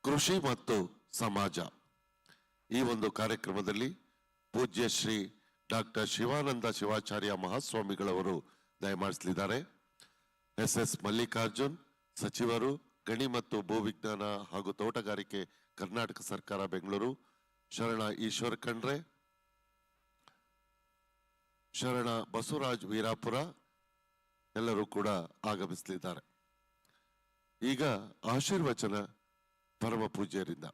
ಕೃಷಿ ಮತ್ತು ಸಮಾಜ ಈ ಒಂದು ಕಾರ್ಯಕ್ರಮದಲ್ಲಿ ಪೂಜ್ಯ ಶ್ರೀ ಡಾಕ್ಟರ್ ಶಿವಾನಂದ ಶಿವಾಚಾರ್ಯ ಮಹಾಸ್ವಾಮಿಗಳವರು ದಯಮಾಡಿಸಲಿದ್ದಾರೆ. ಎಸ್ ಮಲ್ಲಿಕಾರ್ಜುನ್, ಸಚಿವರು, ಗಣಿ ಮತ್ತು ಭೂವಿಜ್ಞಾನ ಹಾಗೂ ತೋಟಗಾರಿಕೆ, ಕರ್ನಾಟಕ ಸರ್ಕಾರ, ಬೆಂಗಳೂರು. ಶರಣ ಈಶ್ವರ್ ಖಂಡ್ರೆ, ಶರಣ ಬಸವರಾಜ್ ವೀರಾಪುರ ಎಲ್ಲರೂ ಕೂಡ ಆಗಮಿಸಲಿದ್ದಾರೆ. ಈಗ ಆಶೀರ್ವಚನ ಪರಮ ಪೂಜ್ಯರಿಂದ.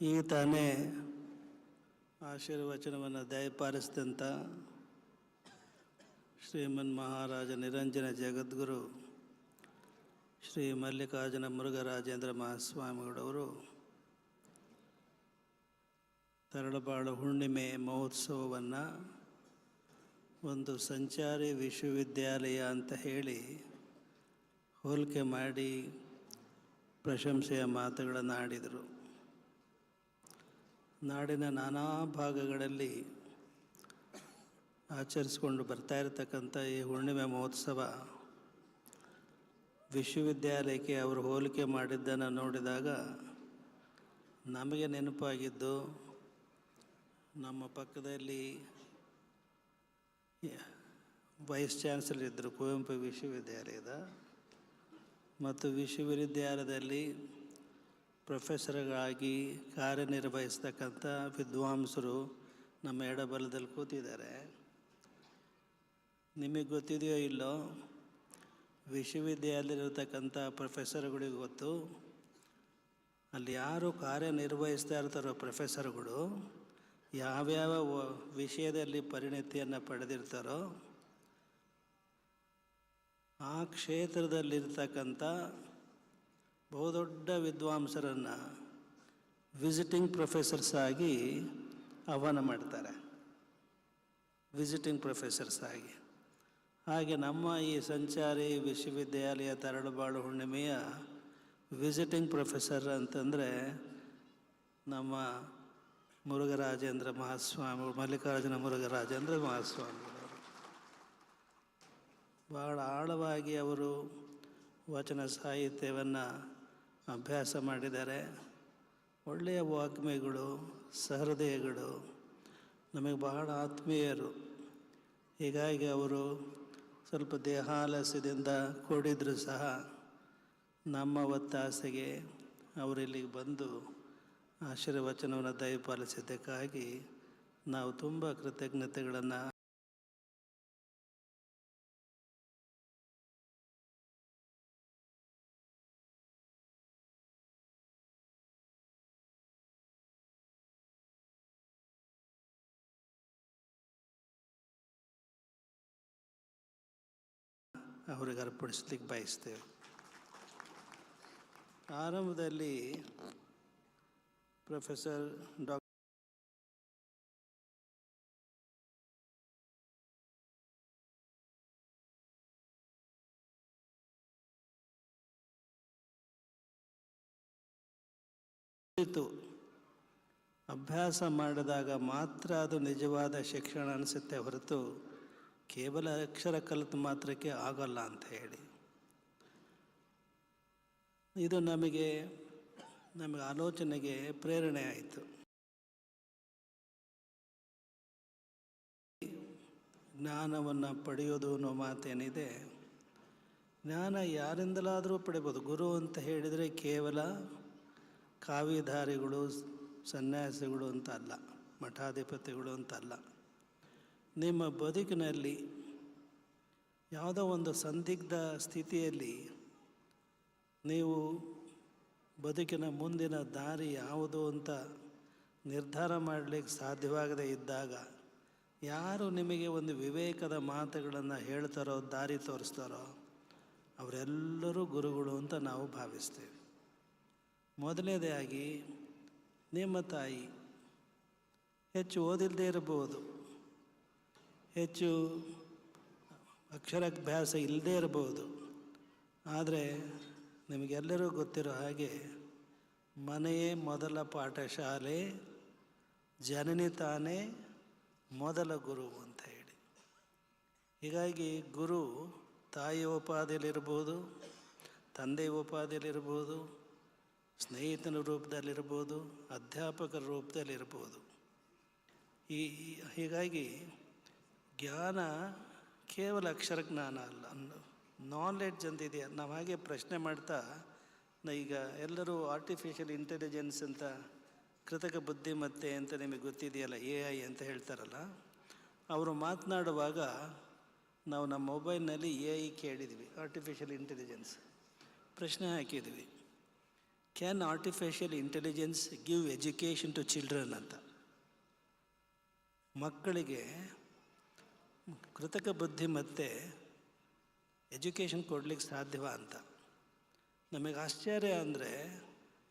ಈಗ ತಾನೇ ಆಶೀರ್ವಚನವನ್ನು ದಯಪಾಲಿಸಿದಂಥ ಶ್ರೀಮನ್ ಮಹಾರಾಜ ನಿರಂಜನ ಜಗದ್ಗುರು ಶ್ರೀ ಮಲ್ಲಿಕಾರ್ಜುನ ಮುರುಘರಾಜೇಂದ್ರ ಮಹಾಸ್ವಾಮಿಗಳವರು ತರಳಬಾಳು ಹುಣ್ಣಿಮೆ ಮಹೋತ್ಸವವನ್ನು ಒಂದು ಸಂಚಾರಿ ವಿಶ್ವವಿದ್ಯಾಲಯ ಅಂತ ಹೇಳಿ ಹೋಲಿಕೆ ಮಾಡಿ ಪ್ರಶಂಸೆಯ ಮಾತುಗಳನ್ನು ಆಡಿದರು. ನಾಡಿನ ನಾನಾ ಭಾಗಗಳಲ್ಲಿ ಆಚರಿಸಿಕೊಂಡು ಬರ್ತಾ ಇರತಕ್ಕಂಥ ಈ ಹುಣ್ಣಿಮೆ ಮಹೋತ್ಸವ ವಿಶ್ವವಿದ್ಯಾಲಯಕ್ಕೆ ಅವರು ಹೋಲಿಕೆ ಮಾಡಿದ್ದನ್ನು ನೋಡಿದಾಗ ನಮಗೆ ನೆನಪಾಗಿದ್ದು, ನಮ್ಮ ಪಕ್ಕದಲ್ಲಿ ವೈಸ್ ಚಾನ್ಸಲರ್ ಇದ್ದರು ಕುವೆಂಪು ವಿಶ್ವವಿದ್ಯಾಲಯದ, ಮತ್ತು ವಿಶ್ವವಿದ್ಯಾಲಯದಲ್ಲಿ ಪ್ರೊಫೆಸರ್ಗಳಾಗಿ ಕಾರ್ಯನಿರ್ವಹಿಸ್ತಕ್ಕಂಥ ವಿದ್ವಾಂಸರು ನಮ್ಮ ಎಡಬಲದಲ್ಲಿ ಕೂತಿದ್ದಾರೆ. ನಿಮಗೆ ಗೊತ್ತಿದೆಯೋ ಇಲ್ಲೋ, ವಿಶ್ವವಿದ್ಯಾಲಯದಲ್ಲಿರ್ತಕ್ಕಂಥ ಪ್ರೊಫೆಸರ್ಗಳಿಗೆ ಗೊತ್ತು, ಅಲ್ಲಿ ಯಾರು ಕಾರ್ಯನಿರ್ವಹಿಸ್ತಾ ಇರ್ತಾರೋ ಪ್ರೊಫೆಸರ್ಗಳು ಯಾವ್ಯಾವ ವಿಷಯದಲ್ಲಿ ಪರಿಣತಿಯನ್ನು ಪಡೆದಿರ್ತಾರೋ ಆ ಕ್ಷೇತ್ರದಲ್ಲಿರ್ತಕ್ಕಂಥ ಬಹುದೊಡ್ಡ ವಿದ್ವಾಂಸರನ್ನು ವಿಸಿಟಿಂಗ್ ಪ್ರೊಫೆಸರ್ಸ್ ಆಗಿ ಆಹ್ವಾನ ಮಾಡ್ತಾರೆ. ವಿಸಿಟಿಂಗ್ ಪ್ರೊಫೆಸರ್ಸ್ ಆಗಿ. ಹಾಗೆ ನಮ್ಮ ಈ ಸಂಚಾರಿ ವಿಶ್ವವಿದ್ಯಾಲಯ ತರಳಬಾಳು ಹುಣ್ಣಿಮೆಯ ವಿಸಿಟಿಂಗ್ ಪ್ರೊಫೆಸರ್ ಅಂತಂದರೆ ನಮ್ಮ ಮುರುಘರಾಜೇಂದ್ರ ಮಹಾಸ್ವಾಮಿ, ಮಲ್ಲಿಕಾರ್ಜುನ ಮುರುಘರಾಜೇಂದ್ರ ಮಹಾಸ್ವಾಮಿಗಳು. ಬಹಳ ಆಳವಾಗಿ ಅವರು ವಚನ ಸಾಹಿತ್ಯವನ್ನು ಅಭ್ಯಾಸ ಮಾಡಿದ್ದಾರೆ. ಒಳ್ಳೆಯ ವಾಗ್ಮಿಗಳು, ಸಹೃದಯಗಳು, ನಮಗೆ ಬಹಳ ಆತ್ಮೀಯರು. ಹೀಗಾಗಿ ಅವರು ಸ್ವಲ್ಪ ದೇಹಾಲಸ್ಯದಿಂದ ಕೂಡಿದರೂ ಸಹ ನಮ್ಮ ಒತ್ತಾಸೆಗೆ ಅವರಿಲ್ಲಿಗೆ ಬಂದು ಆಶೀರ್ವಚನವನ್ನು ದಯಪಾಲಿಸಿದ್ದಕ್ಕಾಗಿ ನಾವು ತುಂಬ ಕೃತಜ್ಞತೆಗಳನ್ನು ಅವರಿಗೆ ಅರ್ಪಡಿಸ್ಲಿಕ್ಕೆ ಬಯಸ್ತೇವೆ. ಆರಂಭದಲ್ಲಿ ಪ್ರೊಫೆಸರ್ ಅಭ್ಯಾಸ ಮಾಡಿದಾಗ ಮಾತ್ರ ಅದು ನಿಜವಾದ ಶಿಕ್ಷಣ ಅನಿಸುತ್ತೆ ಹೊರತು ಕೇವಲ ಅಕ್ಷರ ಕಲಿತು ಮಾತ್ರಕ್ಕೆ ಆಗೋಲ್ಲ ಅಂತ ಹೇಳಿ, ಇದು ನಮಗೆ ಆಲೋಚನೆಗೆ ಪ್ರೇರಣೆ ಆಯಿತು. ಜ್ಞಾನವನ್ನು ಪಡೆಯೋದು ಅನ್ನೋ ಮಾತೇನಿದೆ, ಜ್ಞಾನ ಯಾರಿಂದಲಾದರೂ ಪಡಿಬೋದು. ಗುರು ಅಂತ ಹೇಳಿದರೆ ಕೇವಲ ಕಾವಿಧಾರಿಗಳು, ಸನ್ಯಾಸಿಗಳು ಅಂತ ಅಲ್ಲ, ಮಠಾಧಿಪತಿಗಳು ಅಂತ ಅಲ್ಲ. ನಿಮ್ಮ ಬದುಕಿನಲ್ಲಿ ಯಾವುದೋ ಒಂದು ಸಂದಿಗ್ಧ ಸ್ಥಿತಿಯಲ್ಲಿ ನೀವು ಬದುಕಿನ ಮುಂದಿನ ದಾರಿ ಯಾವುದು ಅಂತ ನಿರ್ಧಾರ ಮಾಡಲಿಕ್ಕೆ ಸಾಧ್ಯವಾಗದೇ ಇದ್ದಾಗ ಯಾರು ನಿಮಗೆ ಒಂದು ವಿವೇಕದ ಮಾತುಗಳನ್ನು ಹೇಳ್ತಾರೋ, ದಾರಿ ತೋರಿಸ್ತಾರೋ ಅವರೆಲ್ಲರೂ ಗುರುಗಳು ಅಂತ ನಾವು ಭಾವಿಸ್ತೇವೆ. ಮೊದಲನೇದಾಗಿ ನಿಮ್ಮ ತಾಯಿ ಹೆಚ್ಚು ಓದಿಲ್ಲದೆ ಇರಬಹುದು, ಹೆಚ್ಚು ಅಕ್ಷರಾಭ್ಯಾಸ ಇಲ್ಲದೇ ಇರಬಹುದು. ಆದರೆ ನಿಮಗೆಲ್ಲರೂ ಗೊತ್ತಿರೋ ಹಾಗೆ ಮನೆಯೇ ಮೊದಲ ಪಾಠಶಾಲೆ, ಜನನಿ ತಾನೇ ಮೊದಲ ಗುರು ಅಂತ ಹೇಳಿ. ಹೀಗಾಗಿ ಗುರು ತಾಯಿಯ ಉಪಾಧಿಯಲ್ಲಿರ್ಬೋದು, ತಂದೆಯ ಉಪಾಧಿಯಲ್ಲಿರ್ಬೋದು, ಸ್ನೇಹಿತನ ರೂಪದಲ್ಲಿರ್ಬೋದು, ಅಧ್ಯಾಪಕರ ರೂಪದಲ್ಲಿರ್ಬೋದು. ಹೀಗಾಗಿ ಜ್ಞಾನ ಕೇವಲ ಅಕ್ಷರ ಜ್ಞಾನ ಅಲ್ಲ, ನಾಲೆಡ್ಜ್ ಅಂತಿದೆಯಾ. ನಾವು ಹಾಗೆ ಪ್ರಶ್ನೆ ಮಾಡ್ತಾ ಈಗ ಎಲ್ಲರೂ ಆರ್ಟಿಫಿಷಿಯಲ್ ಇಂಟೆಲಿಜೆನ್ಸ್ ಅಂತ, ಕೃತಕ ಬುದ್ಧಿಮತ್ತೆ ಅಂತ ನಿಮಗೆ ಗೊತ್ತಿದೆಯಲ್ಲ, AI ಅಂತ ಹೇಳ್ತಾರಲ್ಲ, ಅವರು ಮಾತನಾಡುವಾಗ ನಾವು ನಮ್ಮ ಮೊಬೈಲ್ನಲ್ಲಿ AI ಕೇಳಿದ್ವಿ, ಆರ್ಟಿಫಿಷಿಯಲ್ ಇಂಟೆಲಿಜೆನ್ಸ್ ಪ್ರಶ್ನೆ ಹಾಕಿದ್ವಿ, can artificial intelligence give education to children ಅಂತ. ಮಕ್ಕಳಿಗೆ ಕೃತಕ ಬುದ್ಧಿಮತ್ತೆ ಎಜುಕೇಷನ್ ಕೊಡಲಿಕ್ಕೆ ಸಾಧ್ಯವ ಅಂತ. ನಮಗೆ ಆಶ್ಚರ್ಯ ಅಂದರೆ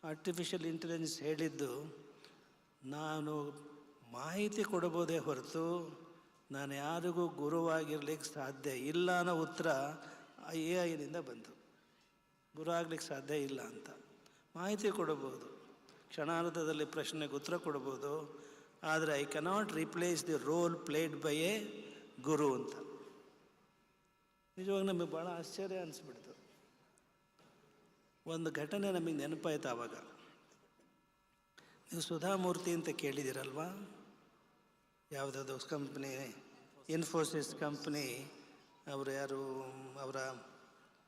ಆರ್ಟಿಫಿಷಿಯಲ್ ಇಂಟೆಲಿಜೆನ್ಸ್ ಹೇಳಿದ್ದು, ನಾನು ಮಾಹಿತಿ ಕೊಡಬಹುದೇ ಹೊರತು ನಾನು ಯಾರಿಗೂ ಗುರುವಾಗಿರ್ಲಿಕ್ಕೆ ಸಾಧ್ಯ ಇಲ್ಲ ಅನ್ನೋ ಉತ್ತರ AI ಬಂತು. ಗುರು ಆಗ್ಲಿಕ್ಕೆ ಸಾಧ್ಯ ಇಲ್ಲ ಅಂತ. ಮಾಹಿತಿ ಕೊಡಬಹುದು, ಕ್ಷಣಾರ್ಧದಲ್ಲಿ ಪ್ರಶ್ನೆಗೆ ಉತ್ತರ ಕೊಡ್ಬೋದು, ಆದರೆ I cannot replace the role played by a guru ಅಂತ. ನಿಜವಾಗಿ ನಮಗೆ ಭಾಳ ಆಶ್ಚರ್ಯ ಅನಿಸ್ಬಿಡ್ತು. ಒಂದು ಘಟನೆ ನಮಗೆ ನೆನಪಾಯ್ತು ಆವಾಗ. ನೀವು ಸುಧಾಮೂರ್ತಿ ಅಂತ ಕೇಳಿದ್ದೀರಲ್ವಾ? ಯಾವುದಾದ್ರು ಕಂಪ್ನಿ, ಇನ್ಫೋಸಿಸ್ ಕಂಪ್ನಿ, ಅವರು ಯಾರು, ಅವರ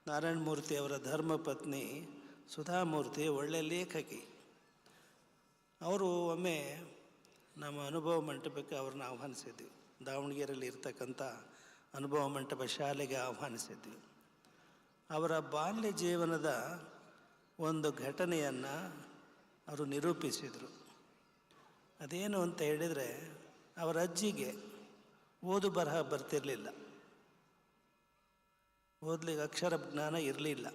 ನಾರಾಯಣ ಮೂರ್ತಿ ಅವರ ಧರ್ಮಪತ್ನಿ ಸುಧಾಮೂರ್ತಿ ಒಳ್ಳೆಯ ಲೇಖಕಿ. ಅವರು ಒಮ್ಮೆ ನಮ್ಮ ಅನುಭವ ಮಂಟಪಕ್ಕೆ ಅವ್ರನ್ನ ಆಹ್ವಾನಿಸಿದ್ವಿ. ದಾವಣಗೆರೆಯಲ್ಲಿ ಇರ್ತಕ್ಕಂಥ ಅನುಭವ ಮಂಟಪ ಶಾಲೆಗೆ ಆಹ್ವಾನಿಸಿದ್ವಿ. ಅವರ ಬಾಲ್ಯ ಜೀವನದ ಒಂದು ಘಟನೆಯನ್ನು ಅವರು ನಿರೂಪಿಸಿದರು. ಅದೇನು ಅಂತ ಹೇಳಿದರೆ, ಅವರ ಅಜ್ಜಿಗೆ ಓದು ಬರಹ ಬರ್ತಿರಲಿಲ್ಲ, ಓದಲಿಕ್ಕೆ ಅಕ್ಷರ ಜ್ಞಾನ ಇರಲಿಲ್ಲ.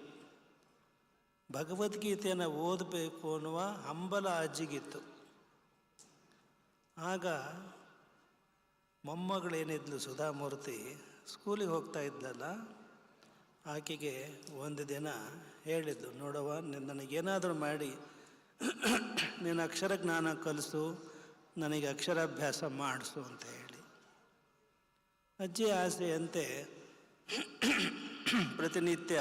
ಭಗವದ್ಗೀತೆಯನ್ನು ಓದಬೇಕು ಅನ್ನುವ ಹಂಬಲ ಅಜ್ಜಿಗಿತ್ತು. ಆಗ ಮೊಮ್ಮಗಳೇನಿದ್ಲು ಸುಧಾಮೂರ್ತಿ, ಸ್ಕೂಲಿಗೆ ಹೋಗ್ತಾ ಇದ್ಲಲ್ಲ, ಆಕೆಗೆ ಒಂದು ದಿನ ಹೇಳಿದ್ಲು, ನೋಡವ್ವ, ನನಗೇನಾದರೂ ಮಾಡಿ ನೀನು ಅಕ್ಷರ ಜ್ಞಾನ ಕಲಿಸು, ನನಗೆ ಅಕ್ಷರಾಭ್ಯಾಸ ಮಾಡಿಸು ಅಂತ ಹೇಳಿ. ಅಜ್ಜಿ ಆಸೆಯಂತೆ ಪ್ರತಿನಿತ್ಯ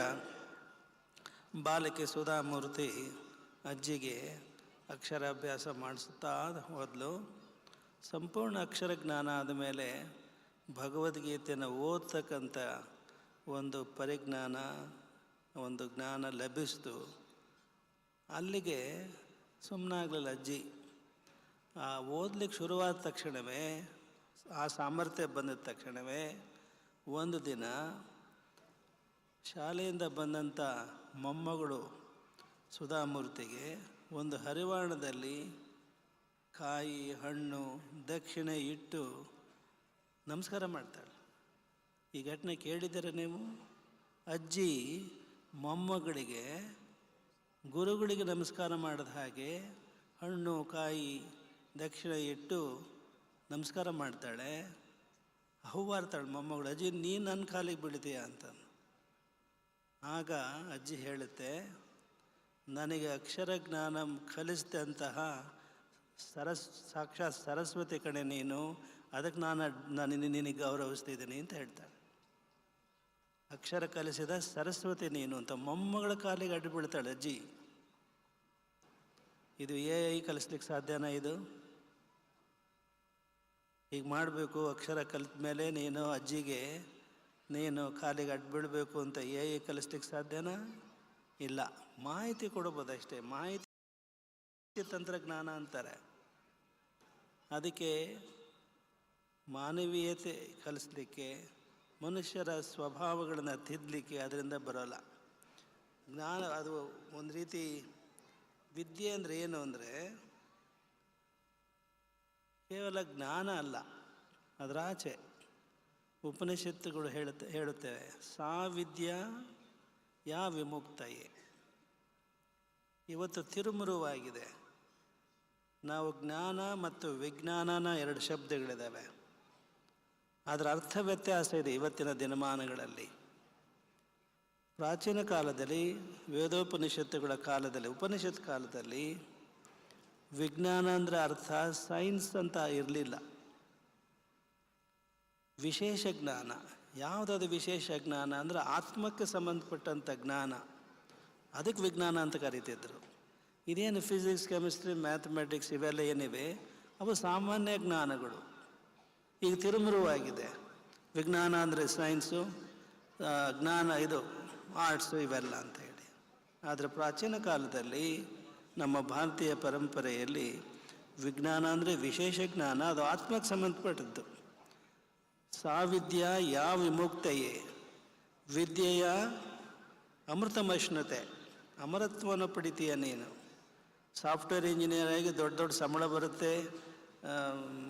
ಬಾಲಕಿ ಸುಧಾಮೂರ್ತಿ ಅಜ್ಜಿಗೆ ಅಕ್ಷರಾಭ್ಯಾಸ ಮಾಡಿಸುತ್ತಾ ಹೋದ್ಲು. ಸಂಪೂರ್ಣ ಅಕ್ಷರ ಜ್ಞಾನ ಆದಮೇಲೆ ಭಗವದ್ಗೀತೆಯನ್ನು ಓದ್ತಕ್ಕಂಥ ಒಂದು ಪರಿಜ್ಞಾನ, ಒಂದು ಜ್ಞಾನ ಲಭಿಸ್ತು. ಅಲ್ಲಿಗೆ ಸುಮ್ಮನಾಗಲಿಲ್ಲ ಅಜ್ಜಿ. ಓದಲಿಕ್ಕೆ ಶುರುವಾದ ತಕ್ಷಣವೇ, ಆ ಸಾಮರ್ಥ್ಯ ಬಂದ ತಕ್ಷಣವೇ ಒಂದು ದಿನ ಶಾಲೆಯಿಂದ ಬಂದಂಥ ಮೊಮ್ಮಗಳು ಸುಧಾಮೂರ್ತಿಗೆ ಒಂದು ಹರಿವಾಣದಲ್ಲಿ ಕಾಯಿ, ಹಣ್ಣು, ದಕ್ಷಿಣೆ ಇಟ್ಟು ನಮಸ್ಕಾರ ಮಾಡ್ತಾಳೆ. ಈ ಘಟನೆ ಕೇಳಿದ್ದೀರ ನೀವು? ಅಜ್ಜಿ ಮೊಮ್ಮಗಳಿಗೆ ಗುರುಗಳಿಗೆ ನಮಸ್ಕಾರ ಮಾಡಿದ ಹಾಗೆ ಹಣ್ಣು, ಕಾಯಿ, ದಕ್ಷಿಣೆ ಇಟ್ಟು ನಮಸ್ಕಾರ ಮಾಡ್ತಾಳೆ. ಹೂವಾರ್ತಾಳೆ ಮೊಮ್ಮಗಳು, ಅಜ್ಜಿ ನೀನು ನನ್ನ ಕಾಲಿಗೆ ಬೀಳ್ತೀಯ ಅಂತ. ಆಗ ಅಜ್ಜಿ ಹೇಳುತ್ತೆ, ನನಗೆ ಅಕ್ಷರ ಜ್ಞಾನ ಕಲಿಸಿದಂತಹ ಸಾಕ್ಷಾತ್ ಸರಸ್ವತಿ ಕಣೆ ನೀನು, ಅದಕ್ಕೆ ನಾನು ನಿನಗೆ ಗೌರವಿಸ್ತಿದ್ದೀನಿ ಅಂತ ಹೇಳ್ತಾಳೆ. ಅಕ್ಷರ ಕಲಿಸಿದ ಸರಸ್ವತಿ ನೀನು ಅಂತ ಮೊಮ್ಮಗಳ ಕಾಲಿಗೆ ಅಡ್ಡು ಬೀಳ್ತಾಳೆ ಅಜ್ಜಿ. ಇದು AI ಕಲಿಸ್ಲಿಕ್ಕೆ ಸಾಧ್ಯನಾ? ಇದು ಈಗ ಮಾಡಬೇಕು, ಅಕ್ಷರ ಕಲಿತ ಮೇಲೆ ನೀನು ಅಜ್ಜಿಗೆ ನೀನು ಕಾಲಿಗೆ ಅಡ್ಡು ಬೀಳಬೇಕು ಅಂತ AI ಕಲಿಸ್ಲಿಕ್ಕೆ ಸಾಧ್ಯನಾ? ಇಲ್ಲ. ಮಾಹಿತಿ ಕೊಡ್ಬೋದು ಅಷ್ಟೇ, ಮಾಹಿತಿ ತಂತ್ರಜ್ಞಾನ ಅಂತಾರೆ. ಅದಕ್ಕೆ ಮಾನವೀಯತೆ ಕಲಿಸ್ಲಿಕ್ಕೆ, ಮನುಷ್ಯರ ಸ್ವಭಾವಗಳನ್ನು ತಿದ್ದಲಿಕ್ಕೆ ಅದರಿಂದ ಬರೋಲ್ಲ. ಜ್ಞಾನ ಅದು ಒಂದು ರೀತಿ ವಿದ್ಯೆ ಅಂದರೆ ಏನು ಅಂದರೆ ಕೇವಲ ಜ್ಞಾನ ಅಲ್ಲ, ಅದರ ಆಚೆ ಉಪನಿಷತ್ತುಗಳು ಹೇಳುತ್ತೇವೆ, ಸಾ ವಿದ್ಯಾ ಯಾ ವಿಮುಕ್ತಯೇ. ಇವತ್ತು ತಿರುಮುರುವಾಗಿದೆ. ನಾವು ಜ್ಞಾನ ಮತ್ತು ವಿಜ್ಞಾನನ ಎರಡು ಶಬ್ದಗಳಿದ್ದಾವೆ. ಅದರ ಅರ್ಥ ವ್ಯತ್ಯಾಸ ಇದೆ ಇವತ್ತಿನ ದಿನಮಾನಗಳಲ್ಲಿ. ಪ್ರಾಚೀನ ಕಾಲದಲ್ಲಿ, ವೇದೋಪನಿಷತ್ತುಗಳ ಕಾಲದಲ್ಲಿ, ಉಪನಿಷತ್ ಕಾಲದಲ್ಲಿ ವಿಜ್ಞಾನ ಅಂದರೆ ಅರ್ಥ ಸೈನ್ಸ್ ಅಂತ ಇರಲಿಲ್ಲ. ವಿಶೇಷ ಜ್ಞಾನ. ಯಾವುದಾದ್ರು ವಿಶೇಷ ಜ್ಞಾನ ಅಂದರೆ ಆತ್ಮಕ್ಕೆ ಸಂಬಂಧಪಟ್ಟಂಥ ಜ್ಞಾನ, ಅದಕ್ಕೆ ವಿಜ್ಞಾನ ಅಂತ ಕರೀತಿದ್ರು. ಇದೇನು ಫಿಸಿಕ್ಸ್, ಕೆಮಿಸ್ಟ್ರಿ, ಮ್ಯಾಥಮೆಟಿಕ್ಸ್ ಇವೆಲ್ಲ ಏನಿವೆ ಅವು ಸಾಮಾನ್ಯ ಜ್ಞಾನಗಳು. ಈಗ ತಿರುಮುರುವಾಗಿದೆ. ವಿಜ್ಞಾನ ಅಂದರೆ ಸೈನ್ಸು, ಜ್ಞಾನ ಇದು ಆರ್ಟ್ಸು ಇವೆಲ್ಲ ಅಂತ ಹೇಳಿ. ಆದರೆ ಪ್ರಾಚೀನ ಕಾಲದಲ್ಲಿ ನಮ್ಮ ಭಾರತೀಯ ಪರಂಪರೆಯಲ್ಲಿ ವಿಜ್ಞಾನ ಅಂದರೆ ವಿಶೇಷ ಜ್ಞಾನ, ಅದು ಆತ್ಮಕ್ಕೆ ಸಂಬಂಧಪಟ್ಟದ್ದು. ಸಾವಿದ್ಯಾ ಯಾ ವಿಮುಕ್ತಯೇ ವಿದ್ಯೆಯ ಅಮೃತಮಶ್ನತೆ, ಅಮರತ್ವವನ್ನು ಪಡಿತೀಯ ನೀನು. ಸಾಫ್ಟ್ವೇರ್ ಇಂಜಿನಿಯರ್ ಆಗಿ ದೊಡ್ಡ ದೊಡ್ಡ ಸಂಬಳ ಬರುತ್ತೆ,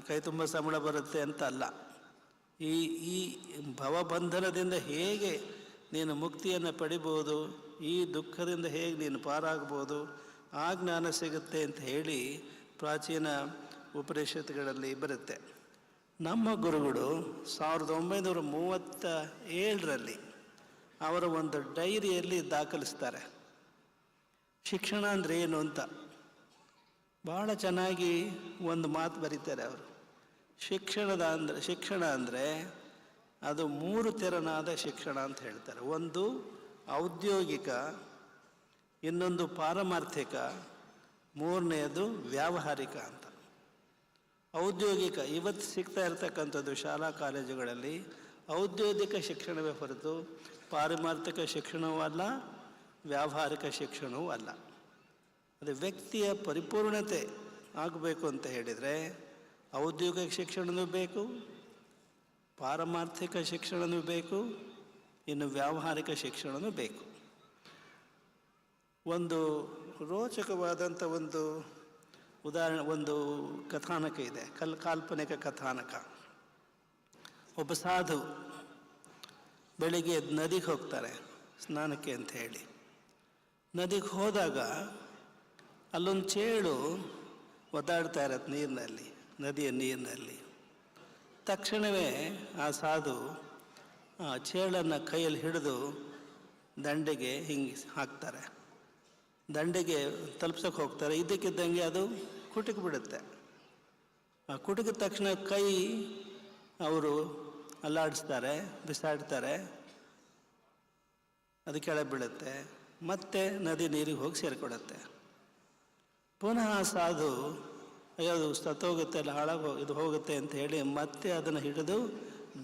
ಕೈ ತುಂಬ ಸಂಬಳ ಬರುತ್ತೆ ಅಂತ ಅಲ್ಲ. ಈ ಈ ಭವಬಂಧನದಿಂದ ಹೇಗೆ ನೀನು ಮುಕ್ತಿಯನ್ನು ಪಡಿಬೋದು, ಈ ದುಃಖದಿಂದ ಹೇಗೆ ನೀನು ಪಾರಾಗ್ಬೋದು, ಆ ಜ್ಞಾನ ಸಿಗುತ್ತೆ ಅಂತ ಹೇಳಿ ಪ್ರಾಚೀನ ಉಪನಿಷತ್ತುಗಳಲ್ಲಿ ಬರುತ್ತೆ. ನಮ್ಮ ಗುರುಗಳು 1937ರಲ್ಲಿ ಅವರ ಒಂದು ಡೈರಿಯಲ್ಲಿ ದಾಖಲಿಸ್ತಾರೆ ಶಿಕ್ಷಣ ಅಂದರೆ ಏನು ಅಂತ. ಭಾಳ ಚೆನ್ನಾಗಿ ಒಂದು ಮಾತು ಬರೀತಾರೆ ಅವರು. ಶಿಕ್ಷಣ ಅಂದರೆ ಅದು 3 ತೆರನಾದ ಶಿಕ್ಷಣ ಅಂತ ಹೇಳ್ತಾರೆ. ಒಂದು ಔದ್ಯೋಗಿಕ, ಇನ್ನೊಂದು ಪಾರಮಾರ್ಥಿಕ, ಮೂರನೆಯದು ವ್ಯಾವಹಾರಿಕ ಅಂತ. ಔದ್ಯೋಗಿಕ ಇವತ್ತು ಸಿಗ್ತಾ ಇರತಕ್ಕಂಥದ್ದು ಶಾಲಾ ಕಾಲೇಜುಗಳಲ್ಲಿ ಔದ್ಯೋಗಿಕ ಶಿಕ್ಷಣವೇ ಹೊರತು ಪಾರಮಾರ್ಥಿಕ ಶಿಕ್ಷಣವೂ ಅಲ್ಲ, ವ್ಯಾವಹಾರಿಕ ಶಿಕ್ಷಣವೂ ಅಲ್ಲ. ಅದು ವ್ಯಕ್ತಿಯ ಪರಿಪೂರ್ಣತೆ ಆಗಬೇಕು ಅಂತ ಹೇಳಿದರೆ ಔದ್ಯೋಗಿಕ ಶಿಕ್ಷಣವೂ ಬೇಕು, ಪಾರಮಾರ್ಥಿಕ ಶಿಕ್ಷಣವೂ ಬೇಕು, ಇನ್ನು ವ್ಯಾವಹಾರಿಕ ಶಿಕ್ಷಣವೂ ಬೇಕು. ಒಂದು ರೋಚಕವಾದಂಥ ಒಂದು ಉದಾಹರಣೆ, ಒಂದು ಕಥಾನಕ ಇದೆ, ಕಾಲ್ಪನಿಕ ಕಥಾನಕ. ಒಬ್ಬ ಸಾಧು ಬೆಳಿಗ್ಗೆ ನದಿಗೆ ಹೋಗ್ತಾರೆ ಸ್ನಾನಕ್ಕೆ ಅಂತ ಹೇಳಿ. ನದಿಗೆ ಹೋದಾಗ ಅಲ್ಲೊಂದು ಚೇಳು ಒದ್ದಾಡ್ತಾ ಇರತ್ತೆ ನೀರಿನಲ್ಲಿ, ನದಿಯ ನೀರಿನಲ್ಲಿ. ತಕ್ಷಣವೇ ಆ ಸಾಧು ಆ ಚೇಳನ್ನು ಕೈಯಲ್ಲಿ ಹಿಡಿದು ದಂಡೆಗೆ ಹಿಂಗೆ ಹಾಕ್ತಾರೆ. ದಂಡೆಗೆ ತಲುಪ್ಸೋಕೆ ಹೋಗ್ತಾರೆ. ಇದ್ದಕ್ಕಿದ್ದಂಗೆ ಅದು ಕುಟುಕು ಬಿಡುತ್ತೆ. ಆ ಕುಟುಕಿದ ತಕ್ಷಣ ಕೈ ಅವರು ಅಲ್ಲಾಡಿಸ್ತಾರೆ, ಬಿಸಾಡ್ತಾರೆ, ಅದು ಕೆಳಗೆ ಬೀಳುತ್ತೆ. ಮತ್ತೆ ನದಿ ನೀರಿಗೆ ಹೋಗಿ ಸೇರಿಕೊಡುತ್ತೆ. ಪುನಃ ಆ ಸಾಧು ಅಯ್ಯೋ ಅದು ಸತ್ತೋಗುತ್ತೆ, ಅಲ್ಲ ಇದು ಹೋಗುತ್ತೆ ಅಂತ ಹೇಳಿ ಮತ್ತೆ ಅದನ್ನು ಹಿಡಿದು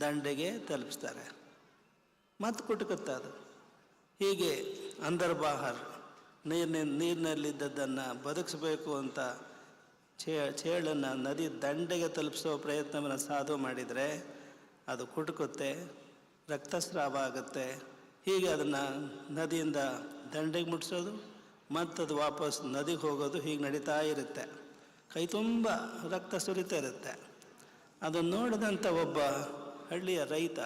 ದಂಡೆಗೆ ತಲುಪಿಸ್ತಾರೆ. ಮತ್ತೆ ಕುಟುಕುತ್ತೆ ಅದು. ಹೀಗೆ ಅಂದರ್ ಬಾಹರ್ ನೀರಿನಲ್ಲಿದ್ದದ್ದನ್ನು ಬದುಕಿಸ್ಬೇಕು ಅಂತ ಚೇಳನ್ನು ನದಿ ದಂಡೆಗೆ ತಲುಪಿಸೋ ಪ್ರಯತ್ನವನ್ನು ಸಾಧು ಮಾಡಿದರೆ ಅದು ಕುಟುಕುತ್ತೆ, ರಕ್ತಸ್ರಾವ ಆಗುತ್ತೆ. ಹೀಗೆ ಅದನ್ನು ನದಿಯಿಂದ ದಂಡೆಗೆ ಮುಟ್ಟಿಸೋದು, ಮತ್ತದು ವಾಪಸ್ ನದಿಗೆ ಹೋಗೋದು, ಹೀಗೆ ನಡೀತಾ ಇರುತ್ತೆ. ಕೈ ತುಂಬ ರಕ್ತ ಸುರಿತಾ ಇರುತ್ತೆ. ಅದನ್ನು ನೋಡಿದಂಥ ಒಬ್ಬ ಹಳ್ಳಿಯ ರೈತ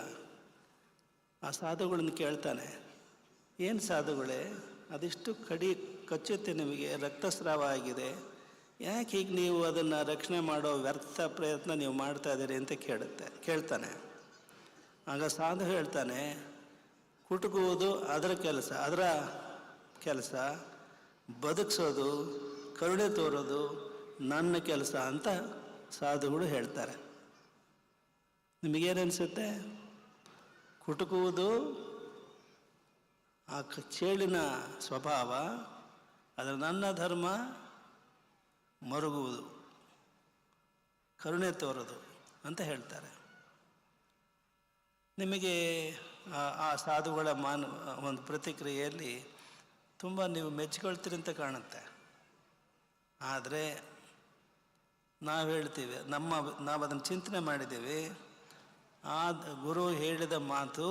ಆ ಸಾಧುಗಳನ್ನು ಕೇಳ್ತಾನೆ, ಏನು ಸಾಧುಗಳೇ, ಅದೆಷ್ಟು ಕಚ್ಚುತ್ತೆ ನಿಮಗೆ, ರಕ್ತಸ್ರಾವ ಆಗಿದೆ, ಯಾಕೆ ಹೀಗೆ ನೀವು ಅದನ್ನು ರಕ್ಷಣೆ ಮಾಡೋ ವ್ಯರ್ಥ ಪ್ರಯತ್ನ ನೀವು ಮಾಡ್ತಾ ಇದ್ದೀರಿ ಅಂತ ಕೇಳ್ತಾನೆ. ಆಗ ಸಾಧು ಹೇಳ್ತಾನೆ, ಕುಟುಕುವುದು ಅದರ ಕೆಲಸ, ಬದುಕಿಸೋದು, ಕರುಣೆ ತೋರೋದು ನನ್ನ ಕೆಲಸ ಅಂತ ಸಾಧುಗಳು ಹೇಳ್ತಾರೆ. ನಿಮಗೇನನ್ಸುತ್ತೆ? ಕುಟುಕುವುದು ಆ ಚೇಳಿನ ಸ್ವಭಾವ, ಅದರ ನನ್ನ ಧರ್ಮ ಮರುಗುವುದು, ಕರುಣೆ ತೋರೋದು ಅಂತ ಹೇಳ್ತಾರೆ. ನಿಮಗೆ ಆ ಸಾಧುಗಳ ಒಂದು ಪ್ರತಿಕ್ರಿಯೆಯಲ್ಲಿ ತುಂಬ ನೀವು ಮೆಚ್ಚಿಕೊಳ್ತೀರಿ ಅಂತ ಕಾಣುತ್ತೆ. ಆದರೆ ನಾವು ಹೇಳ್ತೀವಿ, ನಾವು ಅದನ್ನು ಚಿಂತನೆ ಮಾಡಿದ್ದೀವಿ. ಆ ಗುರು ಹೇಳಿದ ಮಾತು,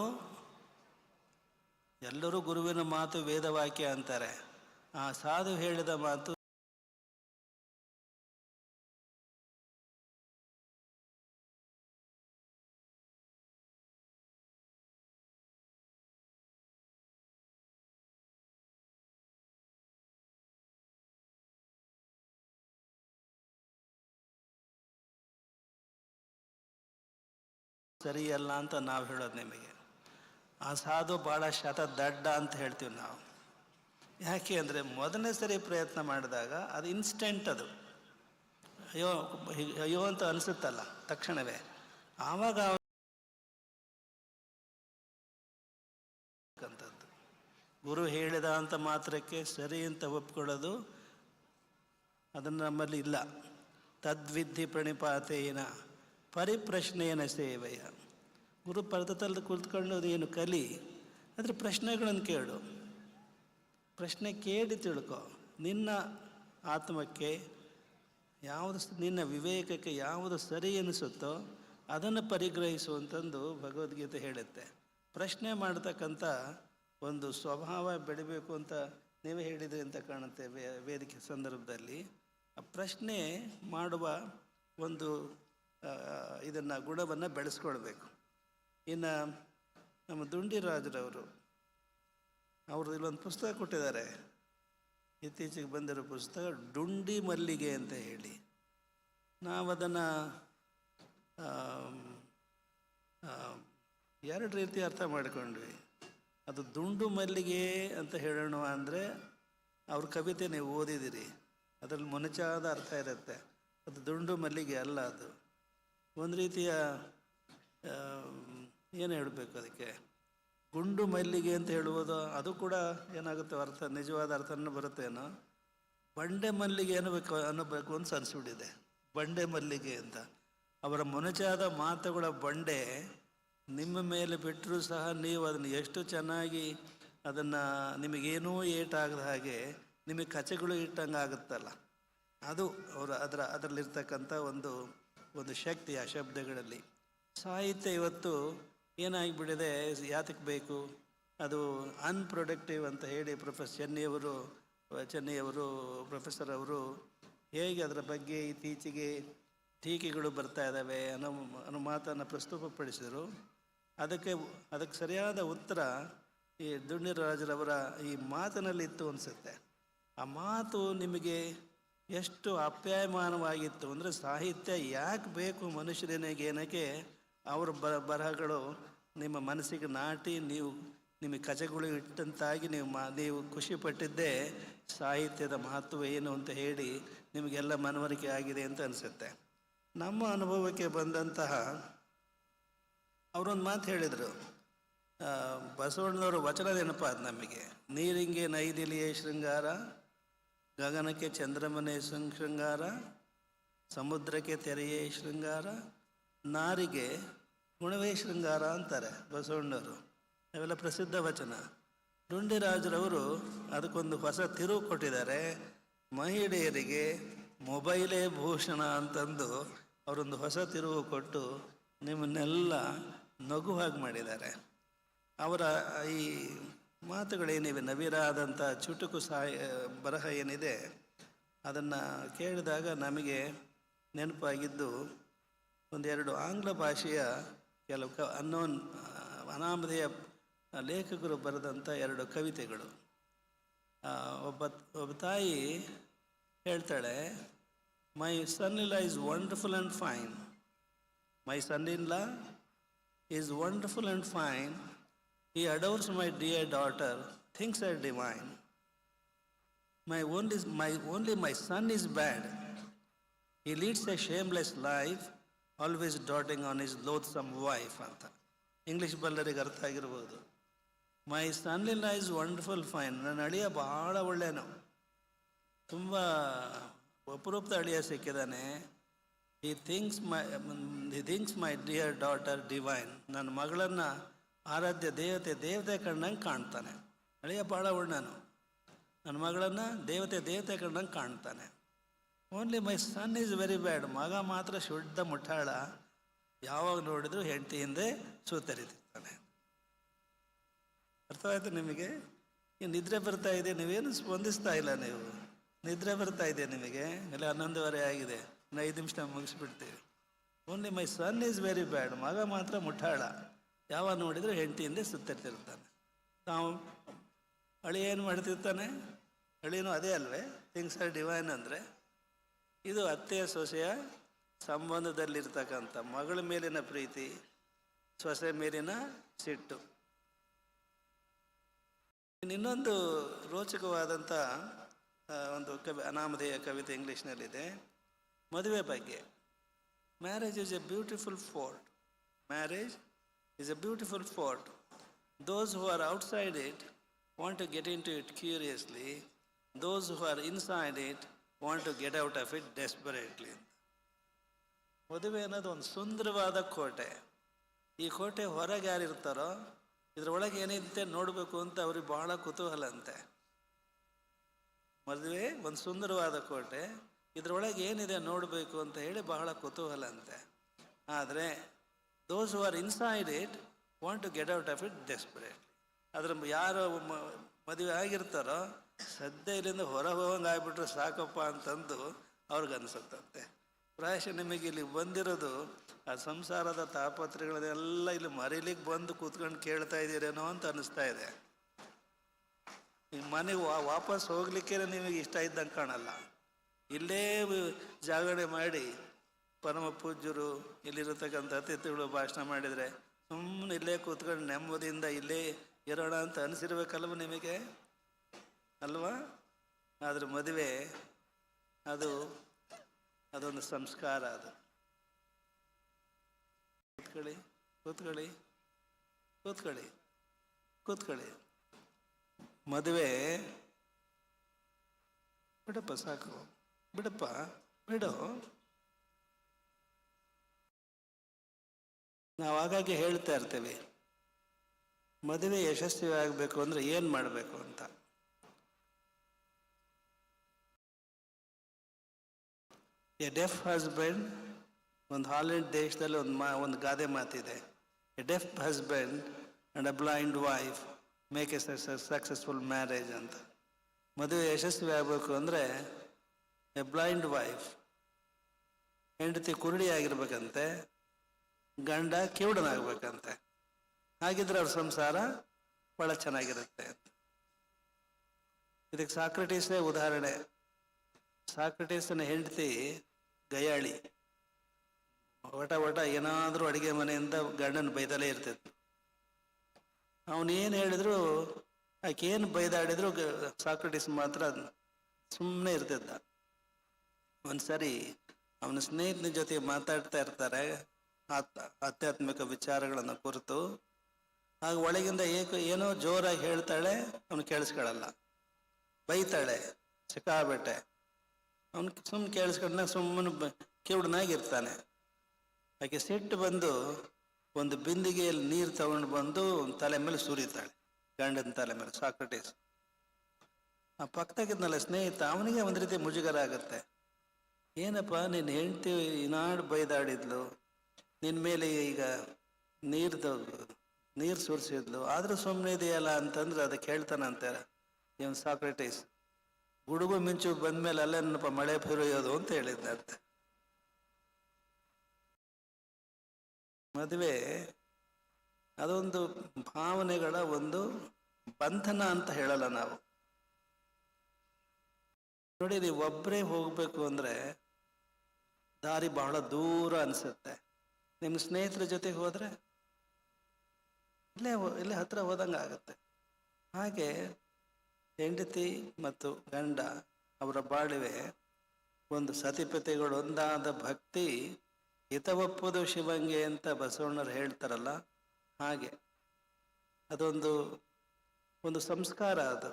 ಎಲ್ಲರೂ ಗುರುವಿನ ಮಾತು ವೇದವಾಕ್ಯ ಅಂತಾರೆ. ಆ ಸಾಧು ಹೇಳಿದ ಮಾತು ಸರಿಯಲ್ಲ ಅಂತ ನಾವು ಹೇಳೋದು ನಿಮಗೆ. ಆ ಸಾಧು ಭಾಳ ದಡ್ಡ ಅಂತ ಹೇಳ್ತೀವಿ ನಾವು. ಯಾಕೆ ಅಂದರೆ ಮೊದಲನೇ ಸರಿ ಪ್ರಯತ್ನ ಮಾಡಿದಾಗ ಅದು ಇನ್ಸ್ಟೆಂಟ್, ಅದು ಅಯ್ಯೋ ಅಯ್ಯೋ ಅಂತ ಅನಿಸುತ್ತಲ್ಲ ತಕ್ಷಣವೇ. ಆವಾಗ ಅಂತದ್ದು ಗುರು ಹೇಳಿದ ಅಂತ ಮಾತ್ರಕ್ಕೆ ಸರಿ ಅಂತ ಒಪ್ಕೊಳ್ಳೋದು ಅದನ್ನು ನಮ್ಮಲ್ಲಿ ಇಲ್ಲ. ತದ್ವಿಧಿ ಪ್ರಣಿಪಾತೇನ ಪರಿಪ್ರಶ್ನೆಯನ ಸೇವೆಯ. ಗುರು ಪರ್ವತದಲ್ಲಿ ಕುಳಿತುಕೊಂಡು ಏನು ಕಲಿ, ಆದರೆ ಪ್ರಶ್ನೆಗಳನ್ನು ಕೇಳು. ಪ್ರಶ್ನೆ ಕೇಳಿ ತಿಳ್ಕೊ. ನಿನ್ನ ಆತ್ಮಕ್ಕೆ ಯಾವುದು, ನಿನ್ನ ವಿವೇಕಕ್ಕೆ ಯಾವುದು ಸರಿ ಅನಿಸುತ್ತೋ ಅದನ್ನು ಪರಿಗ್ರಹಿಸುವಂತಂದು ಭಗವದ್ಗೀತೆ ಹೇಳುತ್ತೆ. ಪ್ರಶ್ನೆ ಮಾಡ್ತಕ್ಕಂಥ ಒಂದು ಸ್ವಭಾವ ಬೆಳಿಬೇಕು ಅಂತ ನೀವೇ ಹೇಳಿದ್ರಿ ಅಂತ ಕಾಣುತ್ತೆ ವೇದಿಕೆ ಸಂದರ್ಭದಲ್ಲಿ. ಆ ಪ್ರಶ್ನೆ ಮಾಡುವ ಒಂದು ಇದನ್ನು ಗುಣವನ್ನು ಬೆಳೆಸ್ಕೊಳ್ಬೇಕು. ಇನ್ನು ನಮ್ಮ ದುಂಡಿರಾಜರವರು ಅವರು ಇಲ್ಲೊಂದು ಪುಸ್ತಕ ಕೊಟ್ಟಿದ್ದಾರೆ, ಇತ್ತೀಚೆಗೆ ಬಂದಿರೋ ಪುಸ್ತಕ ಡುಂಡಿ ಮಲ್ಲಿಗೆ ಅಂತ ಹೇಳಿ. ನಾವು ಅದನ್ನು ಎರಡು ರೀತಿ ಅರ್ಥ ಮಾಡಿಕೊಂಡ್ವಿ. ಅದು ದುಂಡು ಮಲ್ಲಿಗೆ ಅಂತ ಹೇಳೋಣ ಅಂದರೆ ಅವ್ರ ಕವಿತೆ ನೀವು ಓದಿದಿರಿ, ಅದರಲ್ಲಿ ಮೊನಚಾದ ಅರ್ಥ ಇರುತ್ತೆ. ಅದು ದುಂಡು ಮಲ್ಲಿಗೆ ಅಲ್ಲ, ಅದು ಒಂದು ರೀತಿಯ ಏನು ಹೇಳಬೇಕು ಅದಕ್ಕೆ, ಗುಂಡು ಮಲ್ಲಿಗೆ ಅಂತ ಹೇಳುವುದು. ಅದು ಕೂಡ ಏನಾಗುತ್ತೆ ಅರ್ಥ, ನಿಜವಾದ ಅರ್ಥನೂ ಬರುತ್ತೇನೋ. ಬಂಡೆ ಮಲ್ಲಿಗೆ ಅನ್ನಬೇಕು ಅಂತ ಅನಿಸ್ಬಿಟ್ಟಿದೆ, ಬಂಡೆ ಮಲ್ಲಿಗೆ ಅಂತ. ಅವರ ಮೊನಚಾದ ಮಾತುಗಳ ಬಂಡೆ ನಿಮ್ಮ ಮೇಲೆ ಬಿಟ್ಟರೂ ಸಹ ನೀವು ಅದನ್ನು ಎಷ್ಟು ಚೆನ್ನಾಗಿ ಅದನ್ನು ನಿಮಗೇನೂ ಏಟಾಗದ ಹಾಗೆ ನಿಮಗೆ ಕಚೆಗಳು ಇಟ್ಟಂಗೆ ಆಗುತ್ತಲ್ಲ, ಅದು ಅದರಲ್ಲಿರ್ತಕ್ಕಂಥ ಒಂದು ಶಕ್ತಿ ಆ ಶಬ್ದಗಳಲ್ಲಿ. ಸಾಹಿತ್ಯ ಇವತ್ತು ಏನಾಗಿಬಿಟ್ಟಿದೆ, ಯಾತಕ್ಕೆ ಬೇಕು, ಅದು ಅನ್ಪ್ರೊಡಕ್ಟಿವ್ ಅಂತ ಹೇಳಿ ಚೆನ್ನೈಯವರು ಪ್ರೊಫೆಸರ್ ಅವರು ಹೇಗೆ ಅದರ ಬಗ್ಗೆ ಇತ್ತೀಚೆಗೆ ಟೀಕೆಗಳು ಬರ್ತಾ ಇದ್ದಾವೆ ಅನ್ನೋ ಮಾತನ್ನು ಪ್ರಸ್ತುತಪಡಿಸಿದರು. ಅದಕ್ಕೆ ಸರಿಯಾದ ಉತ್ತರ ಈ ದುಂಡಿರಾಜರವರ ಈ ಮಾತಿನಲ್ಲಿತ್ತು ಅನಿಸುತ್ತೆ. ಆ ಮಾತು ನಿಮಗೆ ಎಷ್ಟು ಅಪ್ಯಾಯಮಾನವಾಗಿತ್ತು ಅಂದರೆ, ಸಾಹಿತ್ಯ ಯಾಕೆ ಬೇಕು ಮನುಷ್ಯನಿಗೆ ಏನಕ್ಕೆ ಅವರ ಬರಹಗಳು ನಿಮ್ಮ ಮನಸ್ಸಿಗೆ ನಾಟಿ ನಿಮಗೆ ಕಚೆಗಳು ಇಟ್ಟಂತಾಗಿ ನೀವು ಖುಷಿಪಟ್ಟಿದ್ದೇ ಸಾಹಿತ್ಯದ ಮಹತ್ವ ಏನು ಅಂತ ಹೇಳಿ ನಿಮಗೆಲ್ಲ ಮನವರಿಕೆ ಆಗಿದೆ ಅಂತ ಅನಿಸುತ್ತೆ. ನಮ್ಮ ಅನುಭವಕ್ಕೆ ಬಂದಂತಹ ಅವರೊಂದು ಮಾತು ಹೇಳಿದರು, ಬಸವಣ್ಣನವರು ವಚನ ನೆನಪಾದ ನಮಗೆ. ನೀರಿಂಗೆ ನೈದಿಲಿಯೇ ಶೃಂಗಾರ, ಗಗನಕ್ಕೆ ಚಂದ್ರಮನೆ ಶೃಂಗಾರ, ಸಮುದ್ರಕ್ಕೆ ತೆರೆಯೇ ಶೃಂಗಾರ, ನಾರಿಗೆ ಗುಣವೇ ಶೃಂಗಾರ ಅಂತಾರೆ ಬಸವಣ್ಣವರು. ಅವೆಲ್ಲ ಪ್ರಸಿದ್ಧ ವಚನ. ಡುಂಡಿರಾಜರವರು ಅದಕ್ಕೊಂದು ಹೊಸ ತಿರುವು ಕೊಟ್ಟಿದ್ದಾರೆ. ಮಹಿಳೆಯರಿಗೆ ಮೊಬೈಲೇ ಭೂಷಣ ಅಂತಂದು ಅವರೊಂದು ಹೊಸ ತಿರುವು ಕೊಟ್ಟು ನಿಮ್ಮನ್ನೆಲ್ಲ ನಗುವಾಗಿ ಮಾಡಿದ್ದಾರೆ. ಅವರ ಈ ಮಾತುಗಳೇನಿವೆ, ನವಿರಾದಂಥ ಚುಟುಕು ಬರಹ ಏನಿದೆ, ಅದನ್ನು ಕೇಳಿದಾಗ ನಮಗೆ ನೆನಪಾಗಿದ್ದು ಒಂದೆರಡು ಆಂಗ್ಲ ಭಾಷೆಯ ಕೆಲವು ಅನಾಮಧೇಯ ಲೇಖಕರು ಬರೆದಂಥ ಎರಡು ಕವಿತೆಗಳು. ಒಬ್ಬ ತಾಯಿ ಹೇಳ್ತಾಳೆ, my son in law is wonderful and fine. My son in law is wonderful and fine. He adores my dear daughter, things are divine. Only my son is bad. He leads a shameless life, always doting on his loathsome wife ಅಂತ. English ಬಲ್ಲರಿಗೆ ಅರ್ಥ ಆಗಿರ್ಬೋದು. ಮೈ son in law is wonderful fine. ನನ್ನ ಅಳಿಯ ಭಾಳ ಒಳ್ಳೆಯನು, ತುಂಬ ಅಪರೂಪದ ಅಳಿಯ ಸಿಕ್ಕಿದ್ದಾನೆ. He thinks my dear daughter divine. ನನ್ನ ಮಗಳನ್ನು ಆರಾಧ್ಯ ದೇವತೆ ಕಂಡಂಗೆ ಕಾಣ್ತಾನೆ. ಅಳಿಯ ಭಾಳ ಒಳ್ಳೆಯನು, ನನ್ನ ಮಗಳನ್ನು ದೇವತೆ ಕಂಡಂಗೆ ಕಾಣ್ತಾನೆ. Only my son is very bad. ಮಗ ಮಾತ್ರ ಶುದ್ಧ ಮುಠಾಳ, ಯಾವಾಗ ನೋಡಿದ್ರು ಹೆಂಡತಿ ಹಿಂದೆ ಸುತ್ತರಿತಿರ್ತಾನೆ. ಅರ್ಥವಾಯ್ತು ನಿಮಗೆ? ಈ ನಿದ್ರೆ ಬರ್ತಾ ಇದೆ, ನೀವೇನು ಸ್ಪಂದಿಸ್ತಾ ಇಲ್ಲ. ನೀವು ನಿದ್ರೆ ಬರ್ತಾ ಇದೆ ನಿಮಗೆ, ಇಲ್ಲ 11:30 ಆಗಿದೆ, ಇನ್ನು 5 ನಿಮಿಷ ಮುಗಿಸ್ಬಿಡ್ತೀವಿ. Only my son is very bad. ಮಗ ಮಾತ್ರ ಮುಠಾಳ, ಯಾವಾಗ ನೋಡಿದ್ರು ಹೆಂಡತಿ ಹಿಂದೆ ಸುತ್ತಿರ್ತಿರ್ತಾನೆ. ನಾವು ಅಳಿ ಏನು ಮಾಡ್ತಿರ್ತಾನೆ? ಅಳಿನೂ ಅದೇ ಅಲ್ವೇ, ಥಿಂಗ್ಸ್ ಆರ್ ಡಿವೈನ್ ಅಂದರೆ. ಇದು ಅತ್ತೆಯ ಸೊಸೆಯ ಸಂಬಂಧದಲ್ಲಿರ್ತಕ್ಕಂಥ ಮಗಳ ಮೇಲಿನ ಪ್ರೀತಿ, ಸೊಸೆ ಮೇಲಿನ ಸಿಟ್ಟು. ಇನ್ನೊಂದು ರೋಚಕವಾದಂಥ ಒಂದು ಅನಾಮಧೇಯ ಕವಿತೆ ಇಂಗ್ಲೀಷ್ನಲ್ಲಿದೆ ಮದುವೆ ಬಗ್ಗೆ. Marriage is A beautiful fort. Marriage is A beautiful fort. Those who are outside it want to get into it curiously. Those who are inside it want to get out of it desperately. ಮದುವೆ ಅನ್ನೋದು ಒಂದು ಸುಂದರವಾದ ಕೋಟೆ. ಈ ಕೋಟೆ ಹೊರಗೆ ಯಾರಿರ್ತಾರೋ ಇದ್ರೊಳಗೆ ಏನಿದೆ ನೋಡಬೇಕು ಅಂತ ಅವ್ರಿಗೆ ಬಹಳ ಕುತೂಹಲ ಅಂತೆ. ಮದುವೆ ಒಂದು ಸುಂದರವಾದ ಕೋಟೆ, ಇದ್ರೊಳಗೆ ಏನಿದೆ ನೋಡಬೇಕು ಅಂತ ಹೇಳಿ ಬಹಳ ಕುತೂಹಲ ಅಂತೆ. ಆದರೆ those who are inside it want to get out of it desperately. ಅದ್ರ ಯಾರು ಮದುವೆ ಆಗಿರ್ತಾರೋ ಸದ್ಯ ಇಲ್ಲಿಂದ ಹೊರಗೆ ಹೋಗಂಗೆ ಆಗ್ಬಿಟ್ರೆ ಸಾಕಪ್ಪ ಅಂತಂದು ಅವ್ರಿಗನ್ಸುತ್ತಂತೆ. ಪ್ರಾಯಶಃ ನಿಮಗೆ ಇಲ್ಲಿ ಬಂದಿರೋದು ಆ ಸಂಸಾರದ ತಾಪತ್ರೆಗಳನ್ನೆಲ್ಲ ಇಲ್ಲಿ ಮರೀಲಿಕ್ಕೆ ಬಂದು ಕೂತ್ಕೊಂಡು ಕೇಳ್ತಾ ಇದ್ದೀರೇನೋ ಅಂತ ಅನ್ನಿಸ್ತಾ ಇದೆ. ಈ ಮನೆಗೆ ವಾಪಸ್ ಹೋಗ್ಲಿಕ್ಕೆ ನಿಮಗೆ ಇಷ್ಟ ಇದ್ದಂಗೆ ಕಾಣಲ್ಲ. ಇಲ್ಲೇ ಜಾಗರಣೆ ಮಾಡಿ ಪರಮ ಪೂಜ್ಯರು ಇಲ್ಲಿರತಕ್ಕಂಥ ಅತಿಥಿಗಳು ಭಾಷಣ ಮಾಡಿದರೆ ಸುಮ್ಮನೆ ಇಲ್ಲೇ ಕೂತ್ಕೊಂಡು ನೆಮ್ಮದಿಯಿಂದ ಇಲ್ಲೇ ಇರೋಣ ಅಂತ ಅನಿಸಿರ್ಬೇಕಲ್ವ ನಿಮಗೆ, ಅಲ್ವಾ? ಆದರೆ ಮದುವೆ ಅದೊಂದು ಸಂಸ್ಕಾರ. ಅದು ಕೂತ್ಕೊಳ್ಳಿ ಕೂತ್ಕೊಳ್ಳಿ ಕೂತ್ಕೊಳ್ಳಿ ಕೂತ್ಕೊಳ್ಳಿ. ಮದುವೆ ಬಿಡಪ್ಪ, ಸಾಕು ಬಿಡಪ್ಪ, ಬಿಡು. ನಾವು ಆಗಾಗ್ಗೆ ಹೇಳ್ತಾ ಇರ್ತೇವೆ ಮದುವೆ ಯಶಸ್ವಿ ಆಗಬೇಕು ಅಂದರೆ ಏನು ಮಾಡಬೇಕು ಅಂತ. ಎ ಡೆಫ್ ಹಸ್ಬೆಂಡ್, ಒಂದು ಹಾಲೆಂಡ್ ದೇಶದಲ್ಲಿ ಒಂದು ಗಾದೆ ಮಾತಿದೆ, A deaf husband and a blind wife make A successful marriage ಅಂತ. ಮದುವೆ ಯಶಸ್ವಿ ಆಗಬೇಕು ಅಂದರೆ ಎ ಬ್ಲೈಂಡ್ ವೈಫ್, ಹೆಂಡತಿ ಕುರುಡಿ ಆಗಿರ್ಬೇಕಂತೆ, ಗಂಡ ಕಿವುಡನಾಗಬೇಕಂತೆ. ಹಾಗಿದ್ರೆ ಅವ್ರ ಸಂಸಾರ ಭಾಳ ಚೆನ್ನಾಗಿರುತ್ತೆ ಅಂತ. ಇದಕ್ಕೆ ಸಾಕ್ರೆಟೀಸೇ ಉದಾಹರಣೆ. ಸಾಕ್ರೆಟೀಸನ ಹೆಂಡತಿ ಗಯಾಳಿ, ಒಟ ಏನಾದರೂ ಅಡುಗೆ ಮನೆಯಿಂದ ಗಂಡನ ಬೈದಲೇ ಇರ್ತಿತ್ತು. ಅವನೇನು ಹೇಳಿದ್ರು, ಆಕೆ ಏನು ಬೈದಾಡಿದ್ರು ಸಾಕ್ರೆಟೀಸ್ ಮಾತ್ರ ಸುಮ್ಮನೆ ಇರ್ತಿದ್ದ. ಒಂದ್ಸರಿ ಅವನ ಸ್ನೇಹಿತನ ಜೊತೆ ಮಾತಾಡ್ತಾ ಇರ್ತಾರೆ ಆಧ್ಯಾತ್ಮಿಕ ವಿಚಾರಗಳನ್ನು ಕುರಿತು. ಆಗ ಒಳಗಿಂದ ಏನೋ ಜೋರಾಗಿ ಹೇಳ್ತಾಳೆ, ಅವನು ಕೇಳಿಸ್ಕೊಳ್ಳಲ್ಲ. ಬೈತಾಳೆ ಸಿಕ್ಕಾಬಟ್ಟೆ. ಅವನು ಸುಮ್ಮನೆ ಕೇಳಿಸ್ಕೊಂಡ ಸುಮ್ಮನೆ ಕಿವುಡನಾಗಿರ್ತಾನೆ. ಆಕೆ ಸಿಟ್ಟು ಬಂದು ಒಂದು ಬಿಂದಿಗೆಯಲ್ಲಿ ನೀರು ತಗೊಂಡು ಬಂದು ತಲೆ ಮೇಲೆ ಸುರಿತಾಳೆ, ಗಂಡನ ತಲೆ ಮೇಲೆ. ಸಾಕ್ರೆಟೀಸ್ ಆ ಪಕ್ಕದಾಗಿದ್ನಲ್ಲ ಸ್ನೇಹಿತ, ಅವನಿಗೆ ಒಂದು ರೀತಿ ಮುಜುಗರ ಆಗುತ್ತೆ. ಏನಪ್ಪ ನಿನ್ನ ಹೆಂಡತಿ ಇನಾಡು ಬೈದಾಡಿದ್ಲು, ನಿನ್ನ ಮೇಲೆ ಈಗ ನೀರು ಸುರಿಸಿದ್ಲು, ಆದರೂ ಸುಮ್ಮನೆ ಇದೆಯಲ್ಲ ಅಂತಂದ್ರೆ ಅದಕ್ಕೆ ಹೇಳ್ತಾನಂತಾರೆ ಇವನು ಸಾಕ್ರೆಟೀಸ್, ಗುಡುಗು ಮಿಂಚು ಬಂದ್ಮೇಲೆ ಅಲ್ಲೇನಪ್ಪ ಮಳೆ ಸುರಿಯೋದು ಅಂತ ಹೇಳಿದ್ದಂತೆ. ಮದುವೆ ಅದೊಂದು ಭಾವನೆಗಳ ಒಂದು ಬಂಧನ ಅಂತ ಹೇಳಲ್ಲ ನಾವು. ನೋಡಿ, ನೀವು ಒಬ್ಬರೇ ಹೋಗ್ಬೇಕು ಅಂದ್ರೆ ದಾರಿ ಬಹಳ ದೂರ ಅನ್ಸುತ್ತೆ. ನಿಮ್ಮ ಸ್ನೇಹಿತರ ಜೊತೆಗೆ ಹೋದ್ರೆ ಇಲ್ಲೇ ಹತ್ರ ಹೋದಂಗೆ ಆಗುತ್ತೆ. ಹಾಗೆ ಹೆಂಡತಿ ಮತ್ತು ಗಂಡ ಅವರ ಬಾಳಿವೆ ಒಂದು ಸತಿಪತಿಗಳು ಒಂದಾದ ಭಕ್ತಿ ಹಿತವಪ್ಪುದು ಶಿವಂಗೆ ಅಂತ ಬಸವಣ್ಣರು ಹೇಳ್ತಾರಲ್ಲ, ಹಾಗೆ ಒಂದು ಸಂಸ್ಕಾರ. ಅದು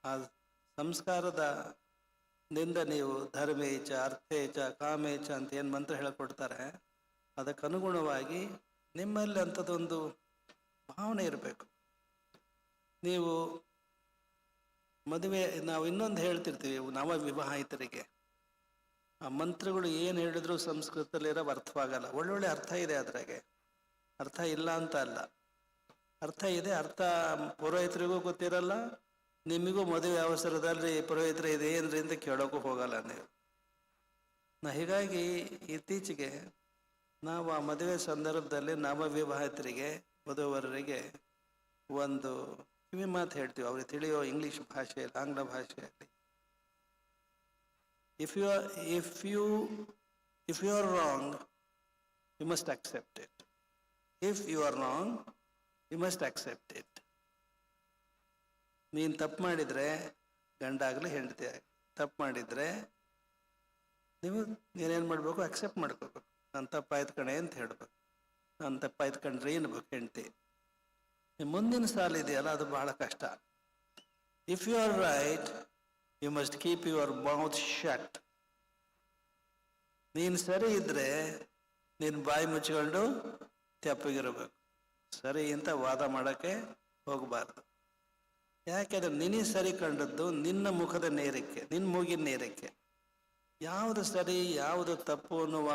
ಆ ಸಂಸ್ಕಾರದ ನಿಂದ ನೀವು ಧರ್ಮೇಚ ಅರ್ಥೇಚ ಕಾಮೇಚ ಅಂತ ಏನು ಮಂತ್ರ ಹೇಳಿಕೊಡ್ತಾರೆ, ಅದಕ್ಕನುಗುಣವಾಗಿ ನಿಮ್ಮಲ್ಲಿ ಅಂಥದ್ದೊಂದು ಭಾವನೆ ಇರಬೇಕು. ನೀವು ಮದುವೆ, ನಾವು ಇನ್ನೊಂದು ಹೇಳ್ತಿರ್ತೀವಿ ನವ ವಿವಾಹಿತರಿಗೆ, ಆ ಮಂತ್ರಗಳು ಏನು ಹೇಳಿದ್ರು ಸಂಸ್ಕೃತದಲ್ಲಿರೋ ಅರ್ಥವಾಗಲ್ಲ. ಒಳ್ಳೊಳ್ಳೆ ಅರ್ಥ ಇದೆ ಅದ್ರಾಗೆ, ಅರ್ಥ ಇಲ್ಲ ಅಂತ ಅಲ್ಲ, ಅರ್ಥ ಇದೆ. ಅರ್ಥ ಪುರೋಹಿತರಿಗೂ ಗೊತ್ತಿರಲ್ಲ, ನಿಮಗೂ ಮದುವೆ ಅವಸರದಲ್ಲಿ ಪುರೋಹಿತರು ಇದೇನ್ರಿ ಅಂತ ಕೇಳೋಕ್ಕೂ ಹೋಗಲ್ಲ ನೀವು. ಹೀಗಾಗಿ ಇತ್ತೀಚೆಗೆ ನಾವು ಆ ಮದುವೆ ಸಂದರ್ಭದಲ್ಲಿ ನವ ವಿವಾಹಿತರಿಗೆ, ವಧುವರರಿಗೆ ಒಂದು ಕಿವಿ ಮಾತು ಹೇಳ್ತೀವಿ, ಅವ್ರಿಗೆ ತಿಳಿಯೋ ಇಂಗ್ಲೀಷ್ ಭಾಷೆಯಲ್ಲಿ, ಆಂಗ್ಲ ಭಾಷೆಯಲ್ಲಿ. If you are wrong, you must accept it. If you are wrong you must accept it. ನೀನು ತಪ್ಪು ಮಾಡಿದರೆ ಗಂಡ ಆಗಲಿ ಹೆಂಡತಿ ಆಗಲಿ ತಪ್ಪು ಮಾಡಿದರೆ ನೀನೇನು ಮಾಡಬೇಕು, ಅಕ್ಸೆಪ್ಟ್ ಮಾಡ್ಕೋಬೇಕು. ನಾನು ತಪ್ಪಾಯ್ತು ಕಣೆ ಅಂತ ಹೇಳ್ಬೇಕು. ನಾನು ತಪ್ಪಾಯ್ತು ಕಣ್ರಿ ಅನ್ಬೇಕು ಹೆಂಡತಿ. ಮುಂದಿನ ಸಾಲ ಇದೆಯಲ್ಲ ಅದು ಬಹಳ ಕಷ್ಟ. If you are right you must keep your mouth shut. ನೀನು ಸರಿ ಇದ್ರೆ ನೀನು ಬಾಯಿ ಮುಚ್ಕೊಂಡು ತೆಪ್ಪಗಿರಬೇಕು. ಸರಿ ಅಂತ ವಾದ ಮಾಡೋಕ್ಕೆ ಹೋಗಬಾರ್ದು. ಯಾಕೆಂದರೆ ನಿನಗೆ ಸರಿ ಕಂಡದ್ದು ನಿನ್ನ ಮುಖದ ನೇರಕ್ಕೆ, ನಿನ್ನ ಮೂಗಿನ ನೇರಕ್ಕೆ. ಯಾವುದು ಸರಿ ಯಾವುದು ತಪ್ಪು ಅನ್ನುವ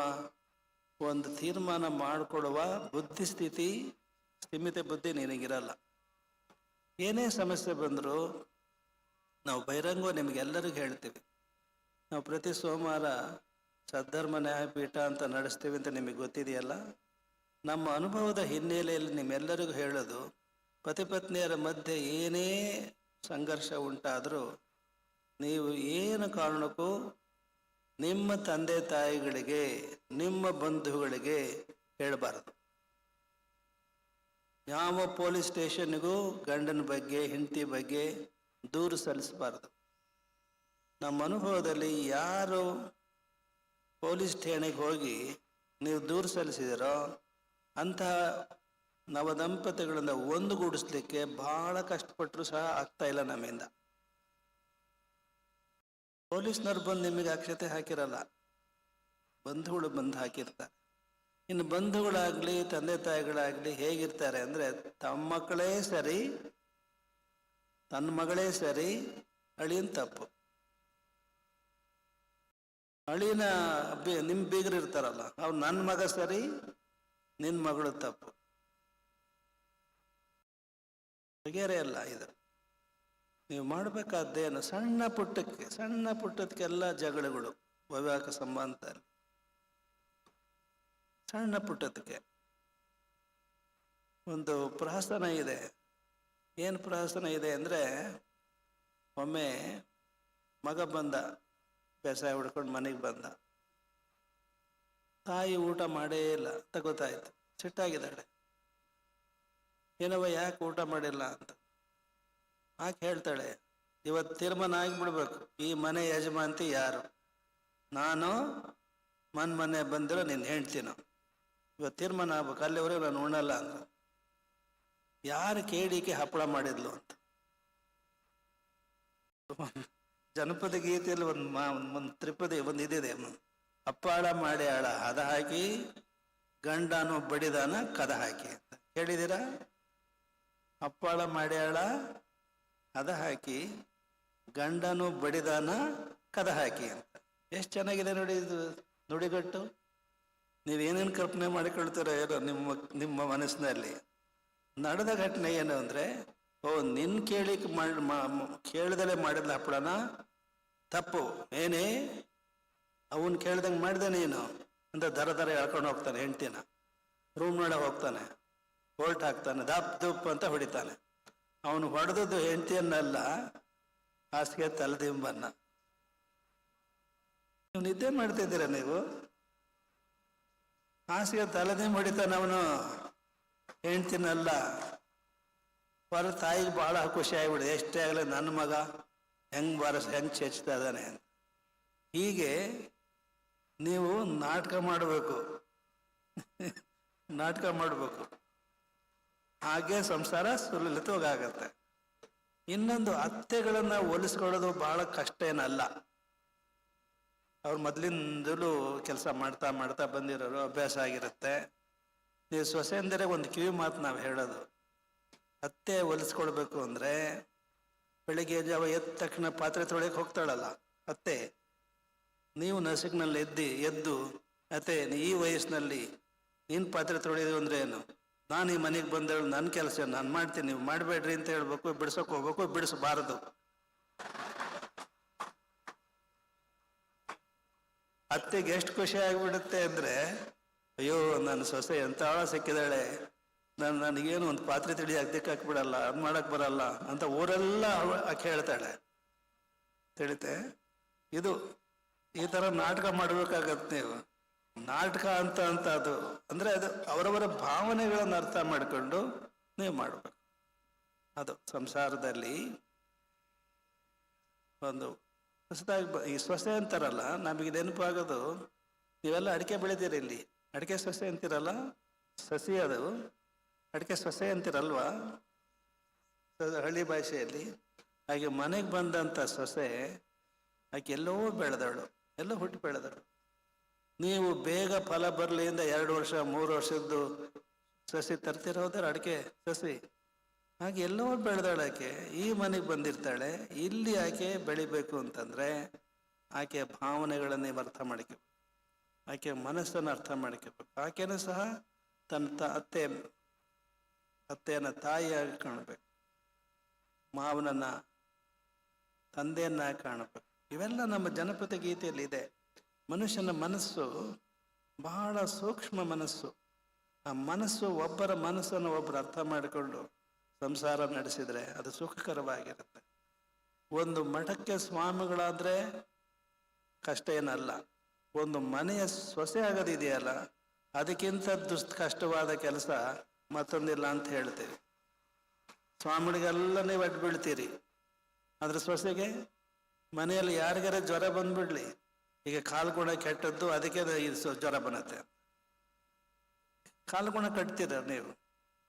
ಒಂದು ತೀರ್ಮಾನ ಮಾಡಿಕೊಡುವ ಬುದ್ಧಿಸ್ಥಿತಿ, ಸ್ಥಿಮಿತ ಬುದ್ಧಿ ನಿನಗಿರಲ್ಲ. ಏನೇ ಸಮಸ್ಯೆ ಬಂದರೂ ನಾವು ಬಹಿರಂಗ ನಿಮಗೆಲ್ಲರಿಗೂ ಹೇಳ್ತೀವಿ. ನಾವು ಪ್ರತಿ ಸೋಮವಾರ ಸದ್ಧರ್ಮ ನ್ಯಾಯಪೀಠ ಅಂತ ನಡೆಸ್ತೀವಿ ಅಂತ ನಿಮಗೆ ಗೊತ್ತಿದೆಯಲ್ಲ. ನಮ್ಮ ಅನುಭವದ ಹಿನ್ನೆಲೆಯಲ್ಲಿ ನಿಮ್ಮೆಲ್ಲರಿಗೂ ಹೇಳೋದು, ಪತಿ ಪತ್ನಿಯರ ಮಧ್ಯೆ ಏನೇ ಸಂಘರ್ಷ ಉಂಟಾದರೂ ನೀವು ಏನು ಕಾರಣಕ್ಕೂ ನಿಮ್ಮ ತಂದೆ ತಾಯಿಗಳಿಗೆ, ನಿಮ್ಮ ಬಂಧುಗಳಿಗೆ ಹೇಳಬಾರದು. ಯಾವ ಪೊಲೀಸ್ ಸ್ಟೇಷನ್ನಿಗೂ ಗಂಡನ ಬಗ್ಗೆ ಹೆಂಡತಿ ಬಗ್ಗೆ ದೂರು ಸಲ್ಲಿಸಬಾರ್ದು. ನಮ್ಮ ಅನುಭವದಲ್ಲಿ ಯಾರು ಪೊಲೀಸ್ ಠಾಣೆಗೆ ಹೋಗಿ ನೀವು ದೂರು ಸಲ್ಲಿಸಿದಿರೋ ಅಂತಹ ನವದಂಪತಿಗಳಿಂದ ಒಂದುಗೂಡಿಸ್ಲಿಕ್ಕೆ ಬಹಳ ಕಷ್ಟಪಟ್ಟರು ಸಹ ಆಗ್ತಾ ಇಲ್ಲ ನಮ್ಮಿಂದ. ಪೊಲೀಸ್ನವ್ರು ಬಂದು ನಿಮಗೆ ಅಕ್ಷತೆ ಹಾಕಿರಲ್ಲ, ಬಂಧುಗಳು ಬಂದು ಹಾಕಿರ್ತಾರೆ. ಇನ್ನು ಬಂಧುಗಳಾಗಲಿ ತಂದೆ ತಾಯಿಗಳಾಗಲಿ ಹೇಗಿರ್ತಾರೆ ಅಂದರೆ, ತಮ್ಮ ಮಕ್ಕಳೇ ಸರಿ, ತನ್ನ ಮಗಳೇ ಸರಿ, ಅಳಿಯನ್ ತಪ್ಪು. ಅಳಿನ ನಿಮ್ಮ ಬೀಗರು ಇರ್ತಾರಲ್ಲ, ಅವ್ರು ನನ್ನ ಮಗ ಸರಿ, ನಿನ್ನ ಮಗಳು ತಪ್ಪು. ಬಗೆರೆ ಅಲ್ಲ ಇದು. ನೀವು ಮಾಡಬೇಕಾದ್ದೇನು, ಸಣ್ಣ ಪುಟ್ಟದಕ್ಕೆಲ್ಲ ಜಗಳಗಳು ವೈವಾಹಿಕ ಸಂಬಂಧದಲ್ಲಿ. ಸಣ್ಣ ಪುಟ್ಟದಕ್ಕೆ ಒಂದು ಪ್ರಹಸನ ಇದೆ. ಏನು ಪ್ರಹಸನ ಇದೆ ಅಂದರೆ, ಒಮ್ಮೆ ಮಗ ಬಂದ, ಬೇಸಾಯ ಹುಡ್ಕೊಂಡು ಮನೆಗೆ ಬಂದ. ತಾಯಿ ಊಟ ಮಾಡೇ ಇಲ್ಲ ಅಂತ ಗೊತ್ತಾಯ್ತು. ಸಿಟ್ಟಾಗಿದ್ದಾಳೆ. ಏನವ ಯಾಕೆ ಊಟ ಮಾಡಿಲ್ಲ ಅಂತ. ಆಕೆ ಹೇಳ್ತಾಳೆ, ಇವತ್ತು ತೀರ್ಮಾನ ಆಗಿಬಿಡ್ಬೇಕು, ಈ ಮನೆ ಯಜಮಾಂತಿ ಯಾರು, ನಾನು ಮನೆ ಬಂದಿರೋ ನಿನ್ನ ಹೆಂಡ್ತಿನೋ, ಇವತ್ತು ತೀರ್ಮಾನ ಆಗ್ಬೇಕು, ಅಲ್ಲಿವರೆಗೂ ನಾನು ಉಣ್ಣಲ್ಲ ಅಂತ. ಯಾರು ಕೇಳಿಕೆ ಹಪ್ಪಳ ಮಾಡಿದ್ಲು ಅಂತ. ಜನಪದ ಗೀತೆಯಲ್ಲಿ ಒಂದು ತ್ರಿಪದಿ ಇದಿದೆ, ಅಪ್ಪಾಳ ಮಾಡಿ ಆಳ ಹದ ಹಾಕಿ ಗಂಡನು ಬಡಿದಾನ ಕದ ಹಾಕಿ ಅಂತ. ಕೇಳಿದ್ದೀರಾ? ಅಪ್ಪಾಳ ಮಾಡಿ ಆಳ ಹದ ಹಾಕಿ ಗಂಡನು ಬಡಿದಾನ ಕದ ಹಾಕಿ ಅಂತ. ಎಷ್ಟು ಚೆನ್ನಾಗಿದೆ ನೋಡಿ ಇದು ನುಡಿಗಟ್ಟು. ನೀವೇನೇನು ಕಲ್ಪನೆ ಮಾಡಿಕೊಳ್ತೀರೋ ಏನೋ ನಿಮ್ಮ ಮನಸ್ಸಿನಲ್ಲಿ. ನಡೆದ ಘಟನೆ ಏನು ಅಂದರೆ, ನಿನ್ನ ಕೇಳಿಕ್ಕೆ ಕೇಳ್ದಲೇ ಮಾಡಿದ್ಲ ಹಪ್ಪಳನ ತಪ್ಪು, ಏನೇ ಅವನು ಕೇಳ್ದಂಗೆ ಮಾಡಿದೆ ನೀನು ಅಂತ ದರ ಎಳ್ಕೊಂಡು ಹೋಗ್ತಾನೆ ಹೆಂಡ್ತಿನ. ರೂಮ್ನೊಳಗೆ ಹೋಗ್ತಾನೆ, ಬೋಲ್ಟ್ ಹಾಕ್ತಾನೆ, ದಪ್ ಅಂತ ಹೊಡಿತಾನೆ. ಅವನು ಹೊಡೆದದ್ದು ಹೆಂಡ್ತಿಯನ್ನಲ್ಲ, ಹಾಸಿಗೆ ತಲೆದಿಂಬನ್ನ. ನೀವು ನಿದ್ದೆ ಮಾಡ್ತಿದ್ದೀರ ನೀವು? ಹಾಸಿಗೆ ತಲೆದಿಂಬ ಹೊಡಿತಾನೆ ಅವನು, ಹೆಂಡ್ತಿನಲ್ಲ. ಬರ ತಾಯಿಗೆ ಭಾಳ ಖುಷಿ ಆಗಿಬಿಡಿದೆ, ಎಷ್ಟೇ ಆಗಲಿ ನನ್ನ ಮಗ ಹೆಂಗೆ ಚೆಚ್ತಾ ಇದ್ದಾನೆ ಅಂತ. ಹೀಗೆ ನೀವು ನಾಟಕ ಮಾಡಬೇಕು. ಹಾಗೆ ಸಂಸಾರ ಸುಲಲಿತವಾಗತ್ತೆ. ಇನ್ನೊಂದು, ಅತ್ತೆಗಳನ್ನು ಹೋಲಿಸ್ಕೊಳ್ಳೋದು ಬಹಳ ಕಷ್ಟ ಏನಲ್ಲ. ಅವ್ರು ಮೊದಲಿಂದಲೂ ಕೆಲಸ ಮಾಡ್ತಾ ಬಂದಿರೋರು, ಅಭ್ಯಾಸ ಆಗಿರುತ್ತೆ. ನೀವು ಸೊಸೆಂದರೆ ಒಂದು ಕಿವಿ ಮಾತು ನಾವು ಹೇಳೋದು, ಅತ್ತೆ ಹೋಲಿಸ್ಕೊಳ್ಬೇಕು ಅಂದರೆ, ಬೆಳಿಗ್ಗೆ ಜಾವ ಎದ್ದ ತಕ್ಷಣ ಪಾತ್ರೆ ತೊಳೆಯಕ್ಕೆ ಹೋಗ್ತಾಳಲ್ಲ ಅತ್ತೆ, ನೀವು ನಸುಕಿನಲ್ಲಿ ಎದ್ದು ಅತ್ತೆ ಈ ವಯಸ್ಸಿನಲ್ಲಿ ನೀನು ಪಾತ್ರೆ ತೊಳೆಯೋದು ಅಂದರೆ ಏನು, ನಾನು ಈ ಮನೆಗೆ ಬಂದೇಳು, ನನ್ನ ಕೆಲಸ ನಾನು ಮಾಡ್ತೀನಿ, ನೀವು ಮಾಡಬೇಡ್ರಿ ಅಂತ ಹೇಳ್ಬೇಕು. ಬಿಡ್ಸೋಕೆ ಹೋಗ್ಬೇಕು, ಬಿಡಿಸಬಾರದು. ಅತ್ತೆಗೆ ಎಷ್ಟು ಖುಷಿ ಆಗಿಬಿಡುತ್ತೆ ಅಂದರೆ, ಅಯ್ಯೋ ನನ್ನ ಸೊಸೆ ಎಂತ ಸಿಕ್ಕಿದಾಳೆ, ನನಗೇನು ಒಂದು ಪಾತ್ರೆ ತಿಳಿ ಹಾಕ್ಬಿಡಲ್ಲ, ಅದು ಮಾಡಕ್ಕೆ ಬರಲ್ಲ ಅಂತ ಊರೆಲ್ಲ ಆಕೆ ಹೇಳ್ತಾಳೆ. ತಿಳಿತೆ? ಇದು ಈ ಥರ ನಾಟಕ ಮಾಡಬೇಕಾಗತ್ತೆ ನೀವು. ನಾಟಕ ಅಂತ ಅದು ಅಂದರೆ ಅದು ಅವರವರ ಭಾವನೆಗಳನ್ನು ಅರ್ಥ ಮಾಡಿಕೊಂಡು ನೀವು ಮಾಡಬೇಕು. ಅದು ಸಂಸಾರದಲ್ಲಿ ಒಂದು ಹೊಸದಾಗಿ ಈ ಸೊಸೆ ಅಂತಾರಲ್ಲ, ನಮಗೆ ನೆನಪಾಗೋದು, ನೀವೆಲ್ಲ ಅಡಿಕೆ ಬೆಳಿತೀರಿ ಇಲ್ಲಿ, ಅಡಿಕೆ ಸೊಸೆ ಅಂತೀರಲ್ಲ, ಸಸಿ ಅದು ಅಡಿಕೆ ಸೊಸೆ ಅಂತೀರಲ್ವಾ ಹಳ್ಳಿ ಭಾಷೆಯಲ್ಲಿ. ಹಾಗೆ ಮನೆಗೆ ಬಂದಂಥ ಸೊಸೆ ಆಕೆ ಎಲ್ಲೋ ಬೆಳೆದವಳು, ಎಲ್ಲೋ ಹುಟ್ಟಿ ಬೆಳೆದವಳು. ನೀವು ಬೇಗ ಫಲ ಬರಲಿ ಇಂದ 2 ವರ್ಷ 3 ವರ್ಷದ್ದು ಸಸಿ ತರ್ತಿರೋದ್ರೆ ಅಡಿಕೆ ಸಸಿ, ಹಾಗೆ ಎಲ್ಲೋ ಬೆಳೆದಾಳೆ ಆಕೆ. ಈ ಮನೆಗೆ ಬಂದಿರ್ತಾಳೆ, ಇಲ್ಲಿ ಆಕೆ ಬೆಳಿಬೇಕು ಅಂತಂದ್ರೆ ಆಕೆ ಭಾವನೆಗಳನ್ನು ನೀವು ಅರ್ಥ ಮಾಡ್ಕೋಬೇಕು, ಆಕೆ ಮನಸ್ಸನ್ನು ಅರ್ಥ ಮಾಡ್ಕೋಬೇಕು. ಆಕೆನೂ ಸಹ ತನ್ನ ಅತ್ತೆಯನ್ನ ತಾಯಿಯಾಗಿ ಕಾಣಬೇಕು, ಮಾವನನ್ನ ತಂದೆಯನ್ನ ಕಾಣಬೇಕು. ಇವೆಲ್ಲ ನಮ್ಮ ಜನಪದ ಗೀತೆಯಲ್ಲಿ ಇದೆ. ಮನುಷ್ಯನ ಮನಸ್ಸು ಬಹಳ ಸೂಕ್ಷ್ಮ ಮನಸ್ಸು. ಆ ಮನಸ್ಸು, ಒಬ್ಬರ ಮನಸ್ಸನ್ನು ಒಬ್ಬರು ಅರ್ಥ ಮಾಡಿಕೊಂಡು ಸಂಸಾರ ನಡೆಸಿದರೆ ಅದು ಸುಖಕರವಾಗಿರುತ್ತೆ. ಒಂದು ಮಠಕ್ಕೆ ಸ್ವಾಮಿಗಳಾದರೆ ಕಷ್ಟ ಏನಲ್ಲ, ಒಂದು ಮನೆಯ ಸೊಸೆ ಆಗೋದಿದೆಯಲ್ಲ ಅದಕ್ಕಿಂತ ಕಷ್ಟವಾದ ಕೆಲಸ ಮತ್ತೊಂದಿಲ್ಲ ಅಂತ ಹೇಳ್ತೀವಿ. ಸ್ವಾಮಿಗಳಿಗೆಲ್ಲ ನೀವು ಅಡ್ಡು ಬೀಳ್ತೀರಿ, ಅದ್ರ ಸೊಸೆಗೆ ಮನೆಯಲ್ಲಿ ಯಾರಿಗಾರ ಜ್ವರ ಬಂದ್ಬಿಡ್ಲಿ, ಈಗ ಕಾಲ್ಗುಣ ಕೆಟ್ಟದ್ದು ಅದಕ್ಕೆ ಜ್ವರ ಬರುತ್ತೆ, ಕಾಲ್ಗುಣ ಕಟ್ತೀರ ನೀವು,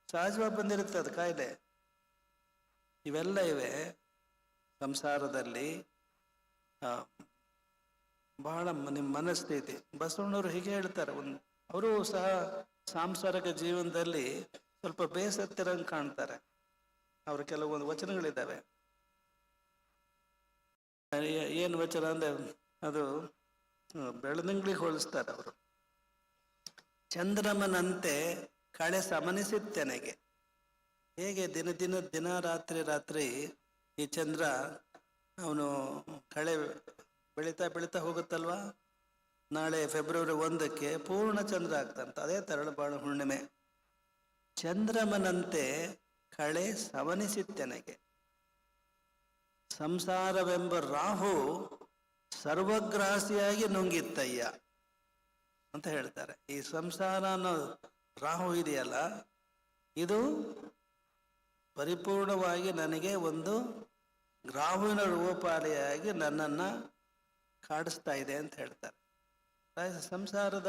ಸಹಜವಾಗಿ ಬಂದಿರುತ್ತೆ ಅದು ಕಾಯಿಲೆ. ಇವೆಲ್ಲ ಇವೆ ಸಂಸಾರದಲ್ಲಿ. ಬಹಳ ನಿಮ್ಮ ಮನಸ್ಥಿತಿ. ಬಸವಣ್ಣವರು ಹೀಗೆ ಹೇಳ್ತಾರೆ, ಅವರು ಸಹ ಸಾಂಸಾರಿಕ ಜೀವನದಲ್ಲಿ ಸ್ವಲ್ಪ ಬೇಸತ್ತಿರಂಗೆ ಕಾಣ್ತಾರೆ. ಅವ್ರ ಕೆಲವೊಂದು ವಚನಗಳಿದ್ದಾವೆ. ಏನು ವಚನ ಅಂದ್ರೆ ಅದು ಬೆಳದಿಂಗಳಿಗೆ ಹೋಲಿಸ್ತಾರೆ ಅವರು. ಚಂದ್ರಮನಂತೆ ಕಳೆ ಸಮನಿಸಿತ್ತೆನೆಗೆ. ಹೇಗೆ ದಿನ ರಾತ್ರಿ ಈ ಚಂದ್ರ ಅವನು ಕಳೆ ಬೆಳೀತಾ ಬೆಳೀತಾ ಹೋಗುತ್ತಲ್ವಾ, ನಾಳೆ ಫೆಬ್ರವರಿ 1ಕ್ಕೆ ಪೂರ್ಣ ಚಂದ್ರ ಆಗ್ತಂತ. ಅದೇ ತರಳಬಾಳು ಹುಣ್ಣಿಮೆ. ಚಂದ್ರಮನಂತೆ ಕಳೆ ಸಮನಿಸಿತ್ತೆನೆಗೆ, ಸಂಸಾರವೆಂಬ ರಾಹು ಸರ್ವಗ್ರಾಸಿಯಾಗಿ ನುಂಗಿತ್ತಯ್ಯ ಅಂತ ಹೇಳ್ತಾರೆ. ಈ ಸಂಸಾರ ಅನ್ನೋ ರಾಹು ಇದೆಯಲ್ಲ, ಇದು ಪರಿಪೂರ್ಣವಾಗಿ ನನಗೆ ಒಂದು ರಾಹುವಿನ ರೂಪಾಳಿಯಾಗಿ ನನ್ನನ್ನು ಕಾಡಿಸ್ತಾ ಇದೆ ಅಂತ ಹೇಳ್ತಾರೆ. ಸಂಸಾರದ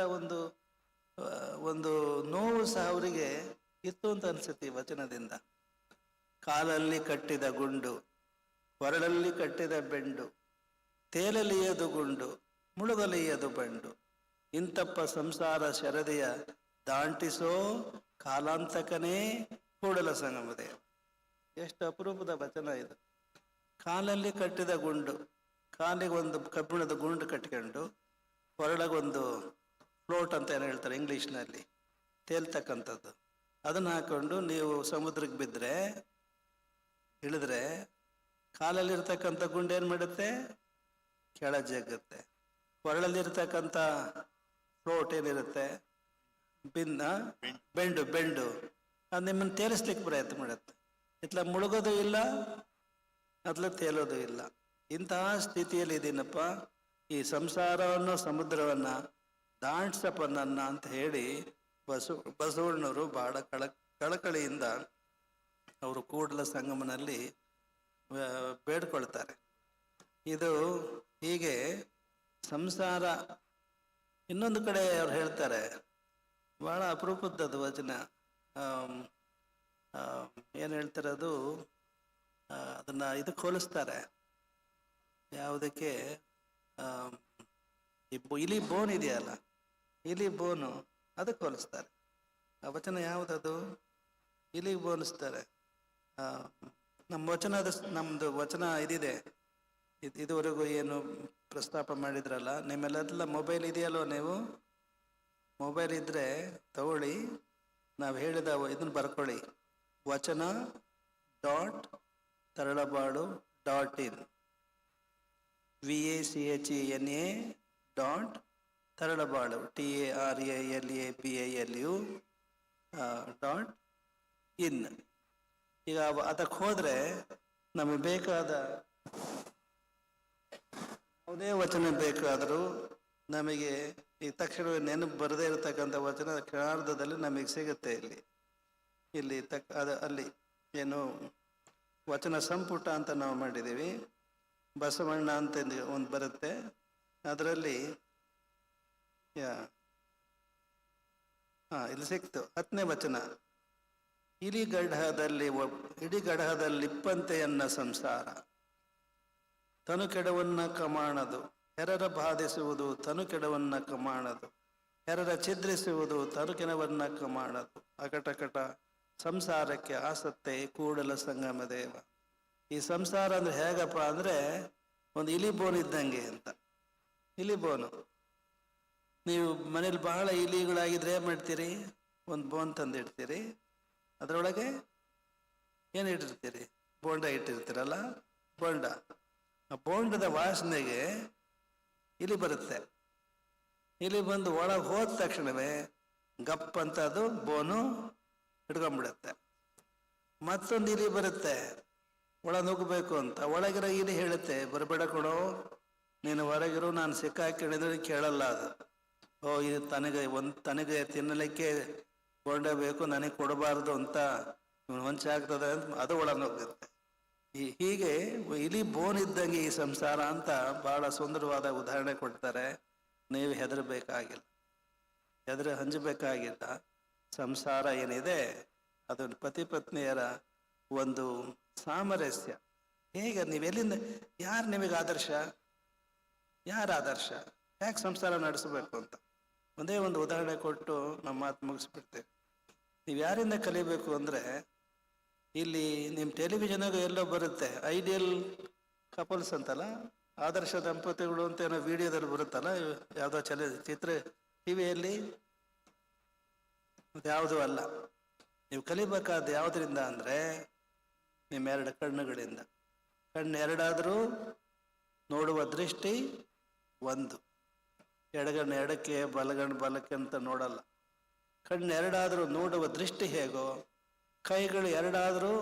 ಒಂದು ನೋವು ಸಹ ಅವರಿಗೆ ಇತ್ತು ಅಂತ ಅನ್ಸುತ್ತೆ ಈ ವಚನದಿಂದ. ಕಾಲಲ್ಲಿ ಕಟ್ಟಿದ ಗುಂಡು, ಕೊರಳಲ್ಲಿ ಕಟ್ಟಿದ ಬೆಂಡು, ತೇಲಲಿಯದು ಗುಂಡು, ಮುಳುಗಲಿಯದು ಬಂಡು, ಇಂತಪ್ಪ ಸಂಸಾರ ಶರದೆಯ ದಾಂಟಿಸೋ ಕಾಲಾಂತಕನೇ ಕೂಡಲ ಸಂಗಮದೇ. ಎಷ್ಟು ಅಪರೂಪದ ವಚನ ಇದು. ಕಾಲಲ್ಲಿ ಕಟ್ಟಿದ ಗುಂಡು, ಕಾಲಿಗೆ ಒಂದು ಕಬ್ಬಿಣದ ಗುಂಡು ಕಟ್ಕೊಂಡು, ಕೊರಳಗೊಂದು ಫ್ಲೋಟ್ ಅಂತ ಏನು ಹೇಳ್ತಾರೆ ಇಂಗ್ಲೀಷ್ನಲ್ಲಿ, ತೇಲ್ತಕ್ಕಂಥದ್ದು, ಅದನ್ನು ಹಾಕೊಂಡು ನೀವು ಸಮುದ್ರಕ್ಕೆ ಬಿದ್ದರೆ ಇಳಿದ್ರೆ ಕಾಲಲ್ಲಿರ್ತಕ್ಕಂಥ ಗುಂಡು ಏನು ಮಾಡುತ್ತೆ, ಕೆಳ ಜಗ್ಗುತ್ತೆ. ಕೊರಳಲ್ಲಿರ್ತಕ್ಕಂಥ ಫ್ಲೋಟ್ ಏನಿರುತ್ತೆ, ಬೆಂಡು ಅದು ನಿಮ್ಮನ್ನು ತೇಲಿಸ್ಲಿಕ್ಕೆ ಪ್ರಯತ್ನ ಮಾಡುತ್ತೆ. ಇತ್ಲ ಮುಳುಗೋದು ಇಲ್ಲ, ಅತ್ಲ ತೇಲೋದು ಇಲ್ಲ. ಇಂತಹ ಸ್ಥಿತಿಯಲ್ಲಿ ಇದೀನಪ್ಪ, ಈ ಸಂಸಾರವನ್ನು ಸಮುದ್ರವನ್ನು ದಾಟ್ಸಪ್ಪ ನನ್ನ ಅಂತ ಹೇಳಿ ಬಸವಣ್ಣವರು ಬಹಳ ಕಳಕಳಿಯಿಂದ ಅವರು ಕೂಡಲ ಸಂಗಮನಲ್ಲಿ ಬೇಡ್ಕೊಳ್ತಾರೆ. ಇದು ಹೀಗೆ ಸಂಸಾರ. ಇನ್ನೊಂದು ಕಡೆ ಅವ್ರು ಹೇಳ್ತಾರೆ, ಬಹಳ ಅಪರೂಪದ್ದು ವಚನ. ಏನು ಹೇಳ್ತಾರೆ ಅದು, ಅದನ್ನು ಇದಕ್ಕೆ ಹೋಲಿಸ್ತಾರೆ. ಯಾವುದಕ್ಕೆ, ಇಲಿ ಬೋನ್ ಇದೆಯಲ್ಲ, ಇಲಿ ಬೋನು ಅದಕ್ಕೆ ಹೋಲಿಸ್ತಾರೆ. ಆ ವಚನ ಯಾವುದದು, ಇಲಿಗೆ ಬೋನಿಸ್ತಾರೆ. ನಮ್ಮದು ವಚನ ಇದಿದೆ. ಇದುವರೆಗೂ ಏನು ಪ್ರಸ್ತಾಪ ಮಾಡಿದ್ರಲ್ಲ, ನಿಮ್ಮೆಲ್ಲ ಮೊಬೈಲ್ ಇದೆಯಲ್ವ, ನೀವು ಮೊಬೈಲ್ ಇದ್ದರೆ ತಗೊಳ್ಳಿ, ನಾವು ಹೇಳಿದ ಇದನ್ನು ಬರ್ಕೊಳ್ಳಿ, wachana.taralabalu.in VACHENA.taralabalu TARALABALU.in. ಈಗ ಅದಕ್ಕೆ ಹೋದರೆ ನಮಗೆ ಬೇಕಾದ ಯಾವುದೇ ವಚನ ಬೇಕಾದರೂ ನಮಗೆ ಈ ತಕ್ಷಣ ನೆನಪು ಬರದೇ ಇರತಕ್ಕಂಥ ವಚನ ಕ್ಷಣಾರ್ಧದಲ್ಲಿ ನಮಗೆ ಸಿಗುತ್ತೆ ಇಲ್ಲಿ ಅಲ್ಲಿ ಏನು ವಚನ ಸಂಪುಟ ಅಂತ ನಾವು ಮಾಡಿದ್ದೀವಿ. ಬಸವಣ್ಣ ಅಂತ ಒಂದು ಬರುತ್ತೆ, ಅದರಲ್ಲಿ ಇಲ್ಲಿ ಸಿಕ್ತು 10ನೇ ವಚನ. ಇಡಿಗಡಹದಲ್ಲಿಪ್ಪಂತೆಯನ್ನ ಸಂಸಾರ ತನು ಕೆಡವನ್ನ ಕಮಾಣದು, ಹೆರರ ಬಾಧಿಸುವುದು ತನು ಕೆಡವನ್ನ ಕಮಾಣದು, ಹೆರರ ಛಿದ್ರಿಸುವುದು ತನು ಕೆಡವನ್ನ ಕಮಾಣದು, ಅಕಟಕಟ ಸಂಸಾರಕ್ಕೆ ಆಸತ್ತೆ ಕೂಡಲ ಸಂಗಮ ದೇವ. ಈ ಸಂಸಾರ ಅಂದ್ರೆ ಹೇಗಪ್ಪ ಅಂದ್ರೆ ಒಂದು ಇಲಿ ಬೋನ್ ಇದ್ದಂಗೆ ಅಂತ. ಇಲಿ ಬೋನು, ನೀವು ಮನೇಲಿ ಬಹಳ ಇಲಿಗಳಾಗಿದ್ರೆ ಏನ್ ಮಾಡ್ತೀರಿ? ಒಂದು ಬೋನ್ ತಂದಿಡ್ತೀರಿ, ಅದರೊಳಗೆ ಏನು ಇಟ್ಟಿರ್ತೀರಿ? ಬೋಂಡ ಇಟ್ಟಿರ್ತೀರಲ್ಲ, ಬೋಂಡ. ಆ ಬೋಂಡದ ವಾಸನೆಗೆ ಇಲಿ ಬರುತ್ತೆ. ಇಲಿ ಬಂದು ಒಳಗೆ ಹೋದ ತಕ್ಷಣವೇ ಗಪ್ ಅಂತ ಅದು ಬೋನು ಹಿಡ್ಕೊಂಡ್ಬಿಡುತ್ತೆ. ಮತ್ತೊಂದು ಇಲಿ ಬರುತ್ತೆ ಒಳ ನುಗ್ಗಬೇಕು ಅಂತ. ಒಳಗಿರೋ ಇಲಿ ಹೇಳುತ್ತೆ, ಬರಬೇಡ ಕೊಡೋ, ನೀನು ಹೊರಗಿರು, ನಾನು ಸಿಕ್ಕಾಕಿಳಿದ್ರೆ ಕೇಳಲ್ಲ ಅದು. ಇದು ತನಗೆ ತಿನ್ನಲಿಕ್ಕೆ ಬೋಂಡ ಬೇಕು, ನನಗೆ ಕೊಡಬಾರ್ದು ಅಂತ ಹೊಂಚೆ ಆಗ್ತದೆ ಅಂತ ಅದು ಒಳಗೆ ನುಗ್ಗುತ್ತೆ. ಹೀಗೆ ಇಲಿ ಬೋನ್ ಇದ್ದಂಗೆ ಈ ಸಂಸಾರ ಅಂತ ಬಹಳ ಸುಂದರವಾದ ಉದಾಹರಣೆ ಕೊಡ್ತಾರೆ. ನೀವು ಹೆದರಬೇಕಾಗಿಲ್ಲ, ಹಂಜಬೇಕಾಗಿಲ್ಲ. ಸಂಸಾರ ಏನಿದೆ ಅದು ಪತಿ ಪತ್ನಿಯರ ಒಂದು ಸಾಮರಸ್ಯ. ಹೇಗೆ ನೀವೆಲ್ಲಿಂದ, ಯಾರು ನಿಮಗೆ ಆದರ್ಶ? ಯಾರ ಆದರ್ಶ? ಯಾಕೆ ಸಂಸಾರ ನಡೆಸಬೇಕು ಅಂತ ಒಂದೇ ಒಂದು ಉದಾಹರಣೆ ಕೊಟ್ಟು ನಮ್ಮ ಮಾತು ಮುಗಿಸ್ಬಿಡ್ತೇವೆ. ನೀವು ಯಾರಿಂದ ಕಲಿಬೇಕು ಅಂದರೆ, ಇಲ್ಲಿ ನಿಮ್ಮ ಟೆಲಿವಿಷನಾಗ ಎಲ್ಲೋ ಬರುತ್ತೆ ಐಡಿಯಲ್ ಕಪಲ್ಸ್ ಅಂತಲ್ಲ, ಆದರ್ಶ ದಂಪತಿಗಳು ಅಂತ ಏನೋ ವಿಡಿಯೋದಲ್ಲಿ ಬರುತ್ತಲ್ಲ, ಯಾವುದೋ ಚಿತ್ರ ಟಿವಿಯಲ್ಲಿ, ಯಾವುದೂ ಅಲ್ಲ. ನೀವು ಕಲಿಬೇಕಾದ ಯಾವುದರಿಂದ ಅಂದರೆ ನಿಮ್ಮ 2 ಕಣ್ಣುಗಳಿಂದ. ಕಣ್ಣು ಎರಡಾದರೂ ನೋಡುವ ದೃಷ್ಟಿ ಒಂದು. ಎಡಗಣ್ಣು ಎಡಕ್ಕೆ, ಬಲಗಣ್ಣು ಬಲಕ್ಕೆ ಅಂತ ನೋಡಲ್ಲ. ಕಣ್ಣು ಎರಡಾದರೂ ನೋಡುವ ದೃಷ್ಟಿ ಹೇಗೋ, ಕೈಗಳು ಎರಡಾದರೂ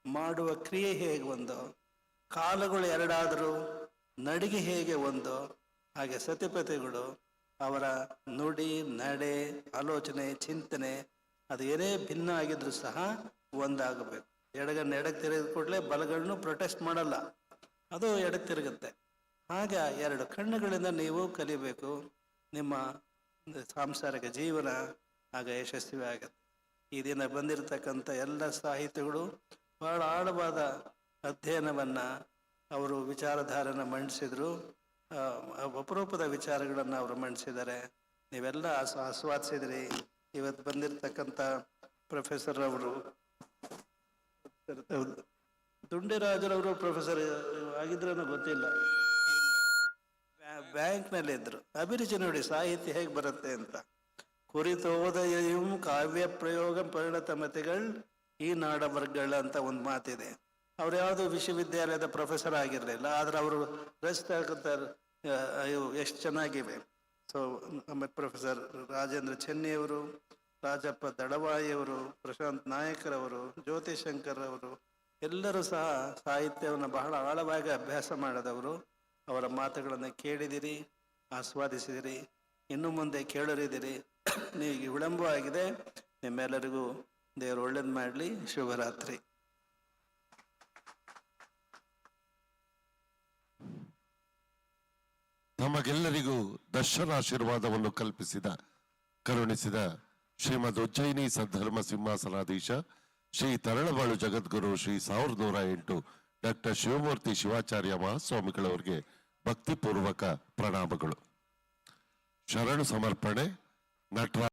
ಮಾಡುವ ಕ್ರಿಯೆ ಹೇಗೆ ಒಂದು, ಕಾಲುಗಳು ಎರಡಾದರೂ ನಡಿಗೆ ಹೇಗೆ ಒಂದು, ಹಾಗೆ ಸತಿಪತಿಗಳು ಅವರ ನುಡಿ, ನಡೆ, ಆಲೋಚನೆ, ಚಿಂತನೆ ಅದು ಏನೇ ಭಿನ್ನ ಆಗಿದ್ರು ಸಹ ಒಂದಾಗಬೇಕು. ಎಡಗಣ್ಣು ಎಡಕ್ಕೆ ತಿರುಗಿದ ಕೂಡಲೇ ಬಲಗಣ್ಣು ಪ್ರೊಟೆಸ್ಟ್ ಮಾಡಲ್ಲ, ಅದು ಎಡಕ್ಕೆ ತಿರುಗುತ್ತೆ. ಹಾಗೆ 2 ಕಣ್ಣುಗಳಿಂದ ನೀವು ಕಲಿಬೇಕು. ನಿಮ್ಮ ಸಾಂಸಾರಿಕ ಜೀವನ ಆಗ ಯಶಸ್ವಿ ಆಗುತ್ತೆ. ಈ ದಿನ ಬಂದಿರತಕ್ಕಂಥ ಎಲ್ಲ ಸಾಹಿತಿಗಳು ಬಹಳ ಆಳವಾದ ಅಧ್ಯಯನವನ್ನು ಅವರು ವಿಚಾರಧಾರೆನ ಮಂಡಿಸಿದ್ರು. ಅಪರೂಪದ ವಿಚಾರಗಳನ್ನು ಅವರು ಮಂಡಿಸಿದ್ದಾರೆ. ನೀವೆಲ್ಲ ಆಸ್ವಾದಿಸಿದ್ರಿ. ಇವತ್ತು ಬಂದಿರತಕ್ಕಂಥ ಪ್ರೊಫೆಸರ್ ಅವರು, ದುಂಡಿರಾಜರವರು ಪ್ರೊಫೆಸರ್ ಆಗಿದ್ರೂ ಗೊತ್ತಿಲ್ಲ, ಬ್ಯಾಂಕ್ನಲ್ಲಿ ಇದ್ರು. ಅಭಿರುಚಿ ನೋಡಿ ಸಾಹಿತ್ಯ ಹೇಗೆ ಬರುತ್ತೆ ಅಂತ. ಕುರಿತೋದಯಂ ಕಾವ್ಯ ಪ್ರಯೋಗ ಪರಿಣತ ಮತಿಗಳು ಈ ನಾಡವರ್ಗಳ ಅಂತ ಒಂದು ಮಾತಿದೆ. ಅವ್ರು ಯಾವುದೋ ವಿಶ್ವವಿದ್ಯಾಲಯದ ಪ್ರೊಫೆಸರ್ ಆಗಿರಲಿಲ್ಲ, ಆದ್ರೆ ಅವರು ರಚಿಸ್ತಕ್ಕಂಥ ಎಷ್ಟು ಚೆನ್ನಾಗಿವೆ. ಸೊ ನಮ್ಮ ಪ್ರೊಫೆಸರ್ ರಾಜೇಂದ್ರ ಚೆನ್ನಿಯವರು, ರಾಜಪ್ಪ ದಳವಾಯಿಯವರು, ಪ್ರಶಾಂತ್ ನಾಯಕರವರು, ಜ್ಯೋತಿ ಶಂಕರ್ ಅವರು ಎಲ್ಲರೂ ಸಹ ಸಾಹಿತ್ಯವನ್ನು ಬಹಳ ಆಳವಾಗಿ ಅಭ್ಯಾಸ ಮಾಡಿದವರು. ಅವರ ಮಾತುಗಳನ್ನು ಕೇಳಿದಿರಿ, ಆಸ್ವಾದಿಸಿದಿರಿ, ಇನ್ನು ಮುಂದೆ ಕೇಳರಿದಿರಿ. ನೀವು ವಿಳಂಬ ಆಗಿದೆ. ನಿಮ್ಮೆಲ್ಲರಿಗೂ ದೇವರು ಒಳ್ಳೇದು ಮಾಡಲಿ. ಶುಭರಾತ್ರಿ. ನಮಗೆಲ್ಲರಿಗೂ ದರ್ಶನಾಶೀರ್ವಾದವನ್ನು ಕರುಣಿಸಿದ ಶ್ರೀಮದ್ ಉಜ್ಜಯಿನಿ ಸದ್ಧರ್ಮ ಸಿಂಹಾಸನಾಧೀಶ ಶ್ರೀ ತರಳಬಾಳು ಜಗದ್ಗುರು ಶ್ರೀ 1108 ಡಾಕ್ಟರ್ ಶಿವಮೂರ್ತಿ ಶಿವಾಚಾರ್ಯ ಮಹಾಸ್ವಾಮಿಗಳವರಿಗೆ ಭಕ್ತಿಪೂರ್ವಕ ಪ್ರಣಾಮಗಳು. ಶರಣು ಸಮರ್ಪಣೆ. ನಟರಾಜ್